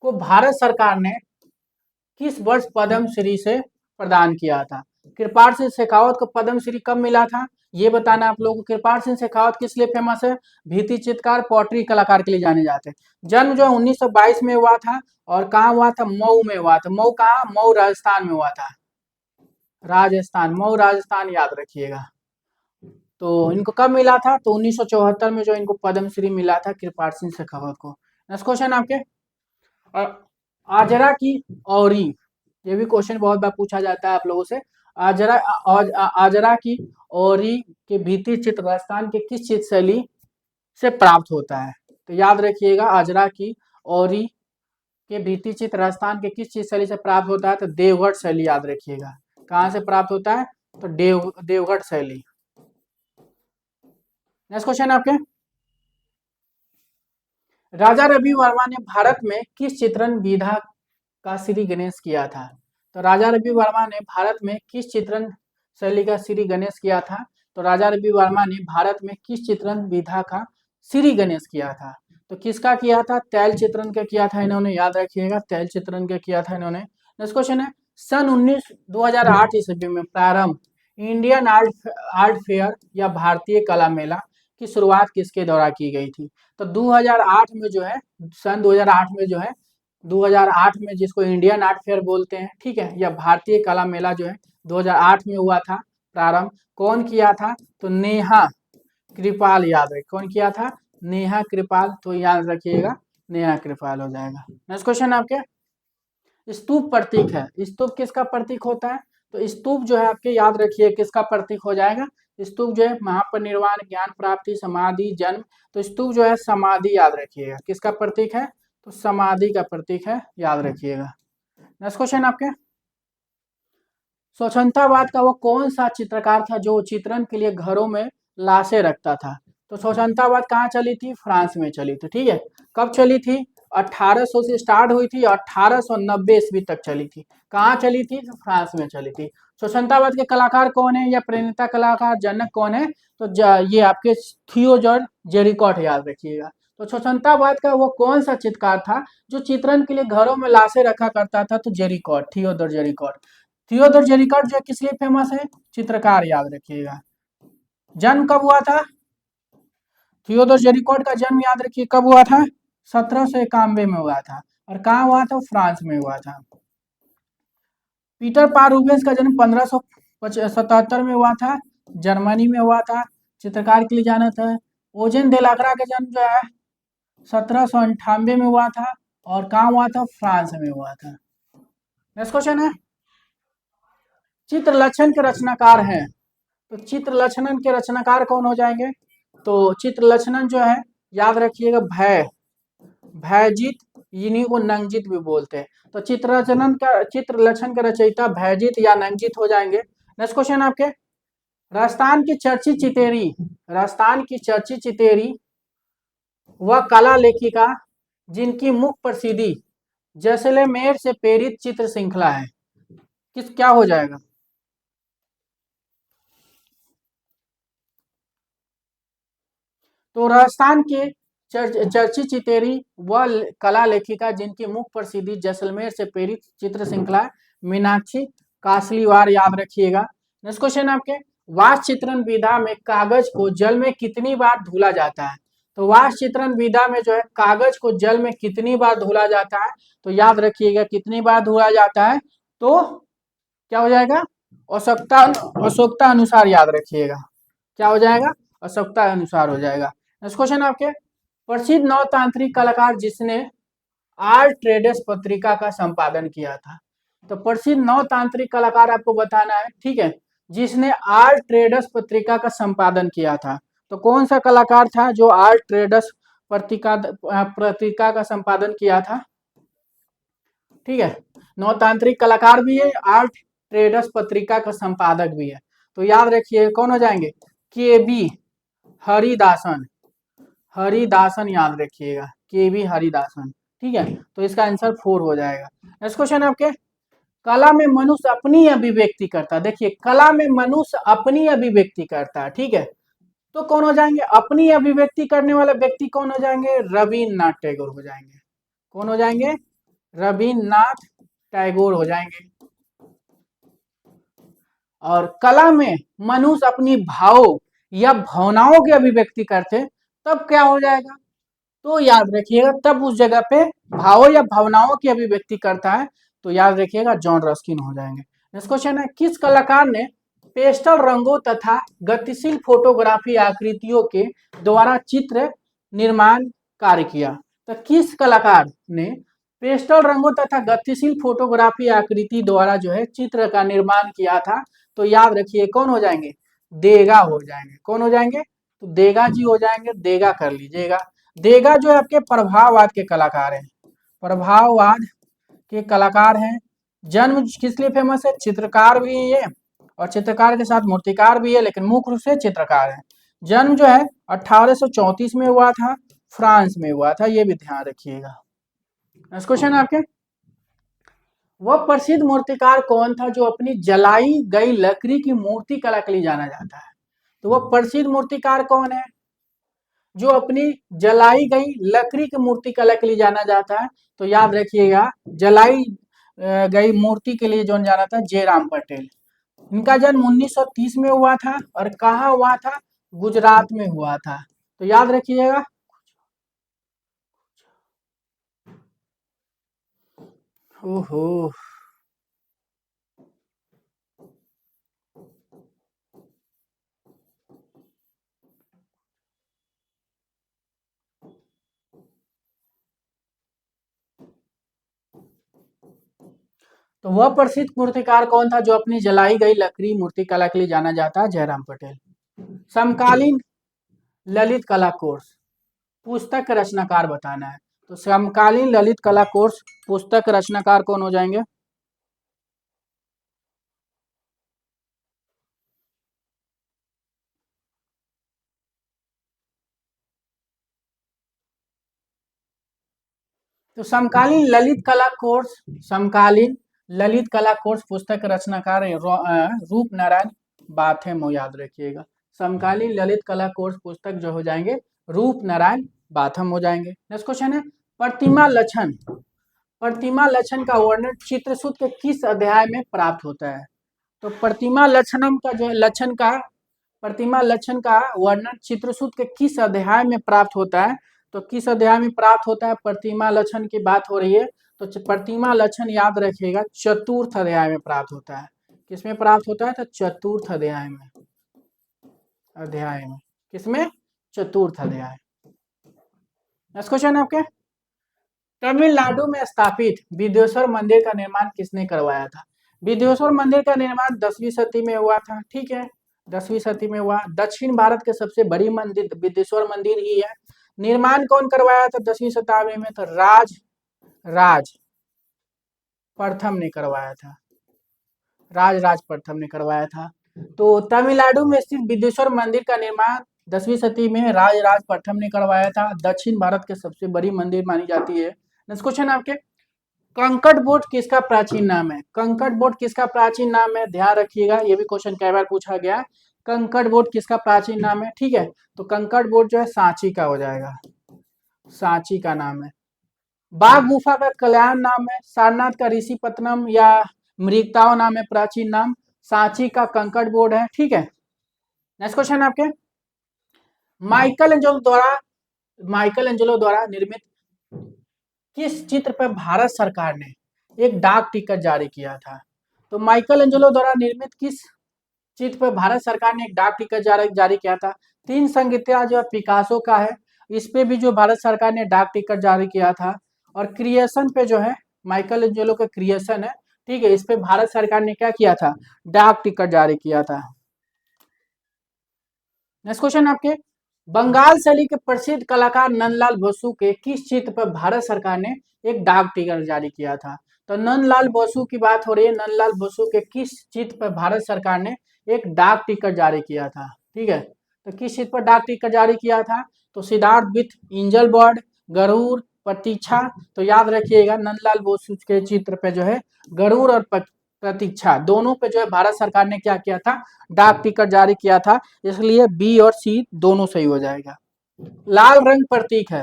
को भारत सरकार ने किस वर्ष पद्म श्री से प्रदान किया था? कृपाल सिंह शेखावत को पद्म श्री कब मिला था, ये बताना आप लोगों को। कृपाल सिंह शेखावत किस लिए फेमस है? भित्ति चित्रकार, पॉटरी कलाकार के लिए जाने जाते हैं। जन्म जो है 1922 में हुआ था, और कहाँ हुआ था? मऊ में हुआ था। मऊ कहाँ? मऊ राजस्थान में हुआ था, राजस्थान, मऊ राजस्थान याद रखिएगा। तो इनको कब मिला था? तो 1974 में जो इनको पद्म श्री मिला था कृपाल सिंह शेखावत को। नेक्स्ट क्वेश्चन आपके, आजरा की औरी, ये भी क्वेश्चन बहुत बार पूछा जाता है आप लोगों से। आजरा की औरी के भित्ति चित्र राजस्थान के किस चित्र शैली से प्राप्त होता है? तो याद रखिएगा, आजरा की औरी के भित्ति चित्र राजस्थान के किस चित्र शैली से प्राप्त होता है? तो देवगढ़ शैली याद रखिएगा। कहाँ से प्राप्त होता है? तो देवगढ़ शैली। नेक्स्ट क्वेश्चन आपके, राजा रवि वर्मा ने भारत में किस चित्रण विधा का श्री गणेश किया था? तो राजा रवि वर्मा ने भारत में किस चित्रण शैली का श्री गणेश किया था? तो राजा रवि वर्मा ने भारत में किस चित्रण विधा का श्री गणेश किया था? तो किसका किया था? तैल चित्रण का किया था इन्होंने, याद रखिएगा, तैल चित्रण का किया था इन्होंने। नेक्स्ट क्वेश्चन है, सन 2008 ईस्वी में प्रारंभ इंडियन आर्ट फेयर या भारतीय कला मेला की शुरुआत किसके द्वारा की गई थी? तो 2008 में जो है, सन 2008 में जो है, 2008 में जिसको इंडियन आर्ट फेयर बोलते हैं, ठीक है, या भारतीय कला मेला जो है 2008 में हुआ था प्रारंभ। कौन किया था? तो नेहा कृपाल याद रखिए। कौन किया था? नेहा कृपाल। तो याद रखिएगा नेहा कृपाल हो जाएगा। नेक्स्ट क्वेश्चन आपके, स्तूप प्रतीक है, स्तूप किसका प्रतीक होता है? तो स्तूप जो है आपके याद रखिए किसका प्रतीक हो जाएगा? स्तूप जो है महापरिनिर्वाण, ज्ञान प्राप्ति, समाधि, जन्म। तो स्तूप जो है समाधि याद रखिएगा, किसका प्रतीक है? तो समाधि का प्रतीक है, याद रखिएगा। नेक्स्ट क्वेश्चन आपके, स्वच्छंदतावाद का वो कौन सा चित्रकार था जो चित्रण के लिए घरों में लाशें रखता था? तो स्वच्छंदतावाद कहाँ चली थी? फ्रांस में चली थी। ठीक है, कब चली थी? 1800 से स्टार्ट हुई थी, 1890 ईस्वी तक चली थी। कहाँ चली थी? तो फ्रांस में चली थी। स्वच्छंदतावाद के कलाकार कौन है या प्रेरणा कलाकार जनक कौन है? तो ये आपके थियोडोर जेरिकॉट याद रखिएगा। तो स्वच्छंदतावाद का वो कौन सा चित्रकार था जो चित्रण के लिए घरों में लाशें रखा करता था? तो जेरिकॉट, थियोडोर जेरिकॉट। थियोडोर जेरिकॉट जो किस लिए फेमस है? चित्रकार याद रखिएगा। जन्म कब हुआ था? थियोडोर जेरिकॉट का जन्म याद रखिए कब हुआ था? 1791 में हुआ था। और कहाँ हुआ था? फ्रांस में हुआ था। पीटर पार रूबेंस का जन्म 1577 में हुआ था, जर्मनी में हुआ था, चित्रकार के लिए जाना था। ओजेन देलाक्रा का जन्म जो है 1798 में हुआ था, और कहाँ हुआ था? फ्रांस में हुआ था। नेक्स्ट क्वेश्चन है, चित्र लक्षण के रचनाकार हैं, तो चित्र लक्षणन के रचनाकार कौन हो जाएंगे? तो चित्र लक्षणन जो है याद रखिएगा भयजीत, इन्हीं को नंगजीत भी बोलते हैं। तो चित्र लक्षण के रचयिता भयजीत या नंगजीत हो जाएंगे। नेक्स्ट क्वेश्चन आपके, राजस्थान की चर्चित चितेरी वह कला लेखिका जिनकी मुख्य प्रसिद्धि जैसलमेर से प्रेरित चित्र श्रृंखला है, क्या हो जाएगा? तो राजस्थान के चर्चित चितेरी वह कला लेखिका जिनकी मुख्य प्रसिद्धि जैसलमेर से प्रेरित चित्र श्रृंखला मीनाक्षी कासलीवार, याद रखिएगा। नेक्स्ट क्वेश्चन आपके, वाष्प चित्रण विधा में कागज को जल में कितनी बार धुला जाता है? तो वाष्प चित्रण विधा में जो है कागज को जल में कितनी बार धुला जाता है? तो याद रखिएगा कितनी बार धुला जाता है, तो क्या हो जाएगा? आवश्यकता अनुसार, याद रखिएगा क्या हो जाएगा? आवश्यकता अनुसार हो जाएगा। नेक्स्ट क्वेश्चन आपके, प्रसिद्ध नवतांत्रिक कलाकार जिसने आर्ट ट्रेडर्स पत्रिका का संपादन किया था। तो प्रसिद्ध नवतांत्रिक कलाकार आपको बताना है, ठीक है, जिसने आर्ट ट्रेडर्स पत्रिका का संपादन किया था। तो कौन सा कलाकार था जो आर्ट ट्रेडर्स पत्रिका का संपादन किया था? ठीक है, नवतांत्रिक कलाकार भी है, आर्ट ट्रेडर्स पत्रिका का संपादक भी है। तो याद रखिए कौन हो जाएंगे? के.बी. हरिदासन, याद रखिएगा के.बी. हरिदासन। ठीक है, तो इसका आंसर 4 हो जाएगा। नेक्स्ट क्वेश्चन आपके, कला में मनुष्य अपनी अभिव्यक्ति करता है। देखिए कला में मनुष्य अपनी अभिव्यक्ति करता है, ठीक है, तो कौन हो जाएंगे? अपनी अभिव्यक्ति करने वाले व्यक्ति कौन हो जाएंगे? रविन्द्रनाथ टैगोर हो जाएंगे। कौन हो जाएंगे? रविन्द्रनाथ टैगोर हो जाएंगे। और कला में मनुष्य अपनी भावों या भावनाओं की अभिव्यक्ति करते, तब क्या हो जाएगा? तो याद रखिएगा तब उस जगह पे भावों या भावनाओं की अभिव्यक्ति करता है, तो याद रखिएगा जॉन रस्किन हो जाएंगे। नेक्स्ट क्वेश्चन है, किस कलाकार ने पेस्टल रंगों तथा गतिशील फोटोग्राफी आकृतियों के द्वारा चित्र निर्माण कार्य किया? तो किस कलाकार ने पेस्टल रंगों तथा गतिशील फोटोग्राफी आकृति द्वारा जो है चित्र का निर्माण किया था? तो याद रखिए कौन हो जाएंगे? देगा हो जाएंगे। कौन हो जाएंगे? तो देगा जी हो जाएंगे, देगा कर लीजिएगा। देगा जो है आपके प्रभाववाद के कलाकार हैं, प्रभाववाद के कलाकार हैं। जन्म किस लिए फेमस है? चित्रकार भी है ये, और चित्रकार के साथ मूर्तिकार भी है, लेकिन मुख्य रूप से चित्रकार है। जन्म जो है 1834 में हुआ था, फ्रांस में हुआ था, ये भी ध्यान रखिएगा। नेक्स्ट क्वेश्चन आपके, वह प्रसिद्ध मूर्तिकार कौन था जो अपनी जलाई गई लकड़ी की मूर्ति कला के लिए जाना जाता है? तो वह प्रसिद्ध मूर्तिकार कौन है जो अपनी जलाई गई लकड़ी की मूर्ति कला के लिए जाना जाता है? तो याद रखिएगा जलाई गई मूर्ति के लिए जो जाना था जयराम पटेल। इनका जन्म 1930 में हुआ था, और कहाँ हुआ था? गुजरात में हुआ था। तो याद रखिएगा। ओहो, तो वह प्रसिद्ध मूर्तिकार कौन था जो अपनी जलाई गई लकड़ी मूर्ति कला के लिए जाना जाता है? जयराम पटेल। समकालीन ललित कला कोर्स पुस्तक रचनाकार बताना है। तो समकालीन ललित कला कोर्स पुस्तक रचनाकार कौन हो जाएंगे? तो समकालीन ललित कला कोर्स पुस्तक रचनाकार रूप नारायण बाथम हो, याद रखिएगा। समकालीन ललित कला कोर्स पुस्तक जो हो जाएंगे रूप नारायण बाथम हो जाएंगे। नेक्स्ट क्वेश्चन है, प्रतिमा लक्षण का वर्णन चित्रसूत्र के किस अध्याय में प्राप्त होता है? तो प्रतिमा लक्षण का वर्णन चित्रसूत्र के किस अध्याय में प्राप्त होता है? तो किस अध्याय में प्राप्त होता है? प्रतिमा लक्षण की बात हो रही है, तो प्रतिमा लक्षण याद रखिएगा चतुर्थ अध्याय में प्राप्त होता है। किसमें प्राप्त होता है? तो चतुर्थ अध्याय में। किसमें? चतुर्थ अध्याय। नेक्स्ट क्वेश्चन आपके, तमिलनाडु में स्थापित विदेश्वर मंदिर का निर्माण किसने करवाया था? विदेश्वर मंदिर का निर्माण 10वीं सदी में हुआ था, ठीक है, 10वीं सदी में हुआ। दक्षिण भारत के सबसे बड़ी मंदिर विदेश्वर मंदिर ही है। निर्माण कौन करवाया था 10वीं शताब्दी में? तो राज राज प्रथम ने करवाया था, राज प्रथम ने करवाया था। तो तमिलनाडु में स्थित विदेश्वर मंदिर का निर्माण 10वीं सदी में राज प्रथम ने करवाया था। दक्षिण भारत के सबसे बड़ी मंदिर मानी जाती है। नेक्स्ट क्वेश्चन आपके, कंकड़ बोर्ड किसका प्राचीन नाम है? कंकड़ बोर्ड किसका प्राचीन नाम है? ध्यान रखिएगा, ये भी क्वेश्चन कई बार पूछा गया है। कंकड़ बोर्ड किसका प्राचीन नाम है? ठीक है, तो कंकड़ बोर्ड जो है सांची का हो जाएगा, सांची का नाम है। बाघ गुफा का कल्याण नाम है, सारनाथ का ऋषिपत्तनम या मृगताओ नाम है प्राचीन नाम, सांची का कंकड़ बोर्ड है, ठीक है। नेक्स्ट क्वेश्चन आपके, माइकल एंजेलो द्वारा निर्मित किस चित्र पर भारत सरकार ने एक डाक टिकट जारी किया था? तो माइकल एंजेलो द्वारा निर्मित किस चित्र पर भारत सरकार ने एक डाक टिकट जारी किया था? तीन संगीतया जो है पिकासो का है, इस पे भी जो भारत सरकार ने डाक टिकट जारी किया था। और क्रिएशन पे जो है माइकल एंजेलो का क्रिएशन है, ठीक है, इस पे भारत सरकार ने क्या किया था? डाक टिकट जारी किया था। नेक्स्ट क्वेश्चन आपके, बंगाल शैली के प्रसिद्ध कलाकार नंदलाल बोसु के किस चित्र पर भारत सरकार ने एक डाक टिकट जारी किया था? तो नंदलाल बोसु की बात हो रही है, नंदलाल बोसु के किस चित्र पर भारत सरकार ने एक डाक टिकट जारी किया था? ठीक है, तो किस चित्र पर डाक टिकट जारी किया था? तो Siddhartha with angel bird, Garuda, Pratiksha. तो याद रखिएगा नंदलाल बोसु के चित्र पे जो है गरुड़ और प्रतीक्षा दोनों पे जो है भारत सरकार ने क्या किया था? डाक टिकट जारी किया था, इसलिए बी और सी दोनों सही हो जाएगा। लाल रंग प्रतीक है,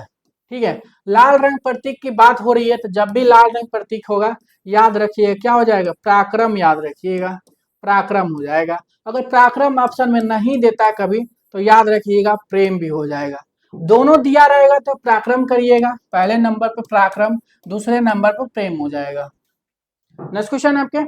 ठीक है, लाल रंग प्रतीक की बात हो रही है, तो जब भी लाल रंग प्रतीक होगा याद रखिए क्या हो जाएगा? पराक्रम, याद रखिएगा पराक्रम हो जाएगा। अगर पराक्रम ऑप्शन में नहीं देता कभी तो याद रखिएगा प्रेम भी हो जाएगा। दोनों दिया रहेगा तो पराक्रम करिएगा, पहले नंबर पर पराक्रम, दूसरे नंबर पर प्रेम हो जाएगा। नेक्स्ट क्वेश्चन आपके,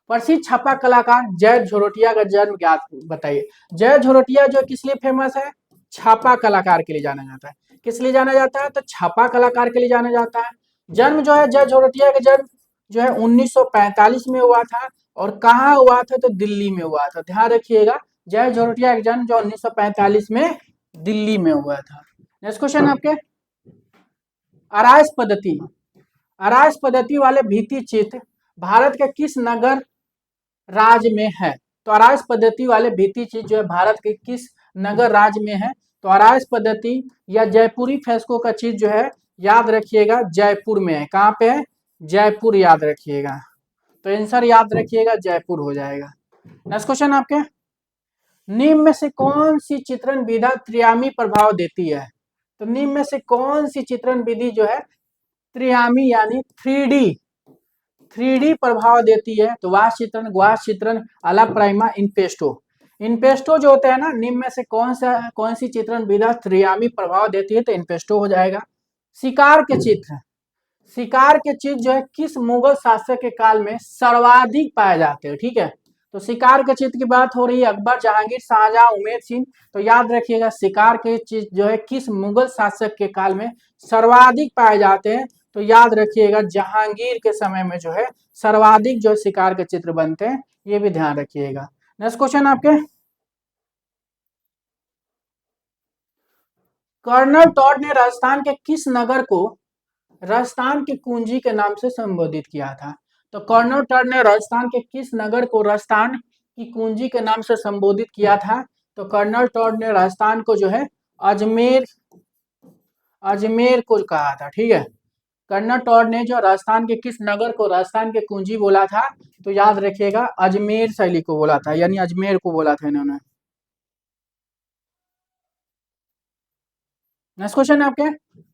प्रसिद्ध छापा कलाकार जय झरोटिया का जन्म ज्ञात बताइए। जय झरोटिया जो किस लिए फेमस है? छापा कलाकार के लिए जाना जाता है। किस लिए जाना जाता है? तो छापा कलाकार के लिए जाना जाता है। जन्म जो है जय झरोटिया का जन्म जो है 1945 में हुआ था, और कहाँ हुआ था? तो दिल्ली में हुआ था। ध्यान रखिएगा जय झरोटिया का जन्म जो 1945 में दिल्ली में हुआ था। नेक्स्ट क्वेश्चन आपके, अराइस पद्धति, अराइस पद्धति वाले भित्ति चित्र भारत के किस नगर राज्य में है? तो अराइस पद्धति वाले भित्ति चित्र जो है भारत के किस नगर राज्य में है? तो अराइस पद्धति या जयपुरी फ्रेस्को का चित्र जो है याद रखिएगा जयपुर में है। कहाँ पे है? जयपुर, याद रखिएगा। तो आंसर याद रखिएगा जयपुर हो जाएगा। नेक्स्ट क्वेश्चन आपके, निम्न में से कौन सी चित्रण विधा त्रियामी प्रभाव देती है? तो निम्न में से कौन सी चित्रण विधि जो है त्रियामी यानी 3D प्रभाव देती है? तो वास चित्रण, अला प्राइमा, इनपेस्टो। इनपेस्टो जो होता है ना, निम्न में से कौन सी चित्रण विधा त्रियामी प्रभाव देती है? तो इनपेस्टो हो जाएगा। शिकार के चित्र, शिकार के चित्र जो है किस मुगल शासक के काल में सर्वाधिक पाए जाते हैं? ठीक है, तो शिकार के चित्र की बात हो रही है अकबर, जहांगीर, शाहजहां, उमेद सिंह। तो याद रखिएगा शिकार के चित्र जो है किस मुगल शासक के काल में सर्वाधिक पाए जाते हैं? तो याद रखिएगा जहांगीर के समय में जो है सर्वाधिक जो शिकार के चित्र बनते हैं, ये भी ध्यान रखिएगा। नेक्स्ट क्वेश्चन आपके, कर्नल टॉड ने राजस्थान के किस नगर को राजस्थान की कुंजी के नाम से संबोधित किया था? तो कर्नल टॉड ने राजस्थान के किस नगर को राजस्थान की कुंजी के नाम से संबोधित किया था? तो कर्नल टॉड ने राजस्थान को जो है अजमेर, अजमेर को कहा था। ठीक है, कर्नल टॉड ने जो राजस्थान के किस नगर को राजस्थान के कुंजी बोला था? तो याद रखिएगा अजमेर शैली को बोला था, यानी अजमेर को बोला था इन्होंने। नेक्स्ट क्वेश्चन आपके,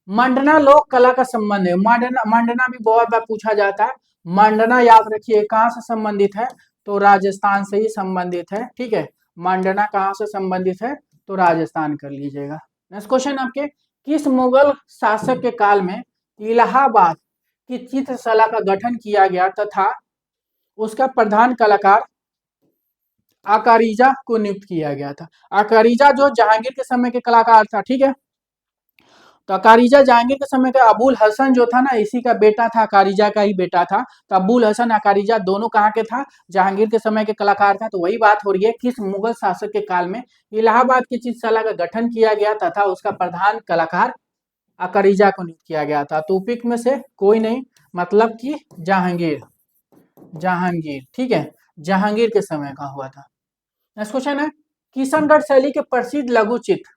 मंडना लोक कला का संबंध है। मंडना, मंडना भी बहुत बार पूछा जाता है। मंडना याद रखिए कहाँ से संबंधित है? तो राजस्थान से ही संबंधित है। ठीक है, मंडना कहाँ से संबंधित है? तो राजस्थान कर लीजिएगा। नेक्स्ट क्वेश्चन आपके, किस मुगल शासक के काल में इलाहाबाद की चित्रशाला का गठन किया गया तथा उसका प्रधान कलाकार अकारिजा को नियुक्त किया गया था? अकारिजा जो जहांगीर के समय के कलाकार था। ठीक है, तो अकारिजा जहांगीर के समय का अबुल हसन जो था ना, इसी का बेटा था, अकारिजा का ही बेटा था। तो अबुल हसन अकारिजा दोनों कहाँ के था, जहांगीर के समय के कलाकार था। तो वही बात हो रही है, किस मुगल शासक के काल में इलाहाबाद की चित्रशाला का गठन किया गया तथा उसका प्रधान कलाकार अकारिजा को नियुक्त किया गया था। तो उपयुक्त में से कोई नहीं, मतलब कि जहांगीर, जहांगीर, ठीक है, जहांगीर के समय का हुआ था। नेक्स्ट क्वेश्चन है, किशनगढ़ शैली के प्रसिद्ध लघु चित्र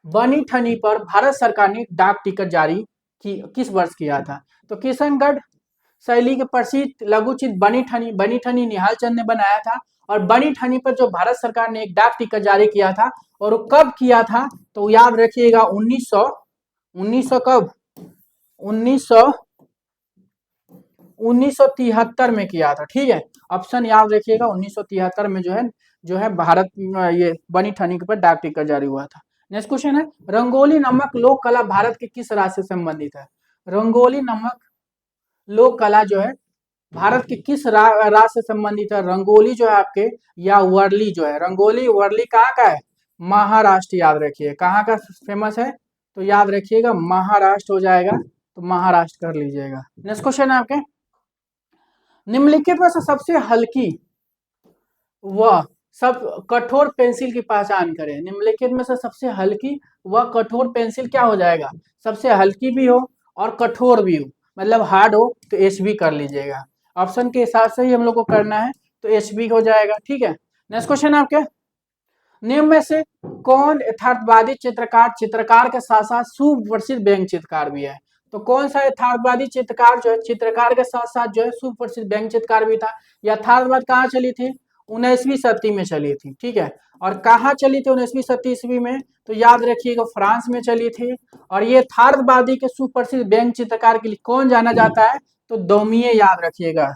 बनी ठनी पर भारत सरकार ने डाक टिकट जारी की किस वर्ष किया था। तो किशनगढ़ शैली के प्रसिद्ध लघु चित्र बनी ठनी निहाल चंद ने बनाया था। और बनी ठनी पर जो भारत सरकार ने एक डाक टिकट जारी किया था, और वो कब किया था, तो याद रखिएगा 1900 कब, 1973 में किया था। ठीक है, ऑप्शन याद रखिएगा, 1973 में जो है भारत ये बनी ठनी के पर डाक टिकट जारी हुआ था। नेक्स्ट क्वेश्चन है, रंगोली नामक लोक कला भारत के किस राज्य से संबंधित है। रंगोली नामक लोक कला जो है भारत के किस राज्य से संबंधित है। रंगोली जो है आपके, या वर्ली जो है, रंगोली वर्ली कहाँ का है, महाराष्ट्र। याद रखिए कहाँ का फेमस है, तो याद रखिएगा महाराष्ट्र हो जाएगा, तो महाराष्ट्र कर लीजिएगा। नेक्स्ट क्वेश्चन है आपके, निम्नलिखित में से सबसे हल्की व सब कठोर पेंसिल की पहचान करें। निम्नलिखित में से सबसे हल्की व कठोर पेंसिल क्या हो जाएगा, सबसे हल्की भी हो और कठोर भी हो, मतलब हार्ड हो तो एच बी कर लीजिएगा। ऑप्शन के हिसाब से ही हम लोग को करना है, तो एच बी हो जाएगा। ठीक है, नेक्स्ट क्वेश्चन है आपके, निम्न में से कौन यथार्थवादी चित्रकार के साथ साथ सुप्रसिद्ध व्यंग्य चित्रकार भी है। तो कौन सा यथार्थवादी चित्रकार जो है, चित्रकार के साथ साथ जो है सुप्रसिद्ध व्यंग्य चित्रकार भी था। यथार्थवाद कहाँ चली थी, 19वीं सदी में चली थी। ठीक है, और कहाँ चली थी 19वीं सदी ईस्वी में, तो याद रखिएगा फ्रांस में चली थी। और ये यथार्थवादी के सुप्रसिद्ध व्यंग्य चित्रकार के लिए कौन जाना जाता है, तो दोमिये। याद रखिएगा,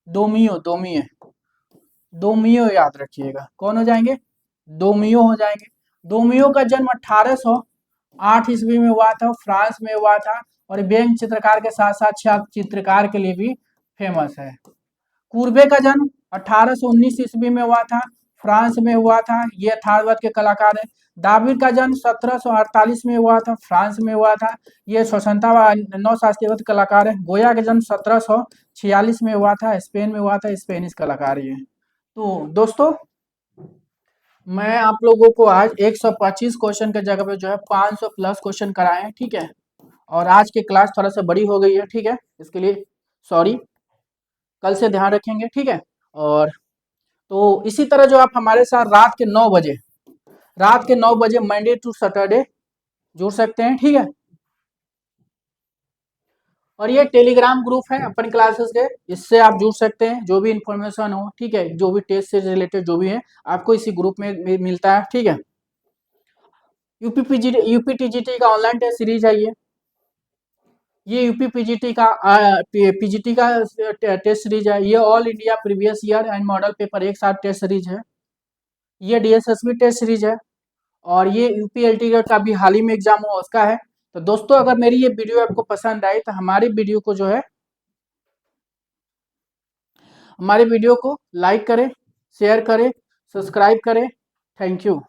दोमियो याद रखिएगा, कौन हो जाएंगे, दोमियो हो जाएंगे। दोमियो का जन्म 1808 ईस्वी में हुआ था, फ्रांस में हुआ था। और व्यंग्य चित्रकार के साथ साथ चित्रकार के लिए भी फेमस है। कुर्बे का जन्म 1819 ईस्वी में हुआ था, फ्रांस में हुआ था, ये यथार्थवाद के कलाकार है। दाविद का जन्म 1748 में हुआ था, फ्रांस में हुआ था, ये स्वतंत्रता नौ शास्त्रीय कलाकार है। गोया का जन्म 1746 में हुआ था, स्पेन में हुआ था, स्पेनिश कलाकार ये। तो दोस्तों, मैं आप लोगों को आज 125 क्वेश्चन के जगह पे जो है 500 प्लस क्वेश्चन कराए हैं। ठीक है, और आज की क्लास थोड़ा सा बड़ी हो गई है। ठीक है, इसके लिए सॉरी, कल से ध्यान रखेंगे। ठीक है, और तो इसी तरह जो आप हमारे साथ रात के 9 बजे मंडे टू सैटरडे जुड़ सकते हैं। ठीक है, और ये टेलीग्राम ग्रुप है अपन क्लासेस के, इससे आप जुड़ सकते हैं, जो भी इंफॉर्मेशन हो। ठीक है, जो भी टेस्ट से रिलेटेड जो भी है आपको इसी ग्रुप में मिलता है। ठीक है, यूपी टीजीटी का ऑनलाइन टेस्ट सीरीज है ये यूपी पीजीटी का टेस्ट सीरीज है। ये all India previous year and model paper एक साथ टेस्ट सीरीज है। ये डीएसएसबी टेस्ट सीरीज है, और ये यूपीएलटी का भी हाल ही में एग्जाम हुआ उसका है। तो दोस्तों, अगर मेरी ये वीडियो आपको पसंद आई तो हमारी वीडियो को जो है, हमारे वीडियो को लाइक करें, शेयर करें, सब्सक्राइब करें। Thank you.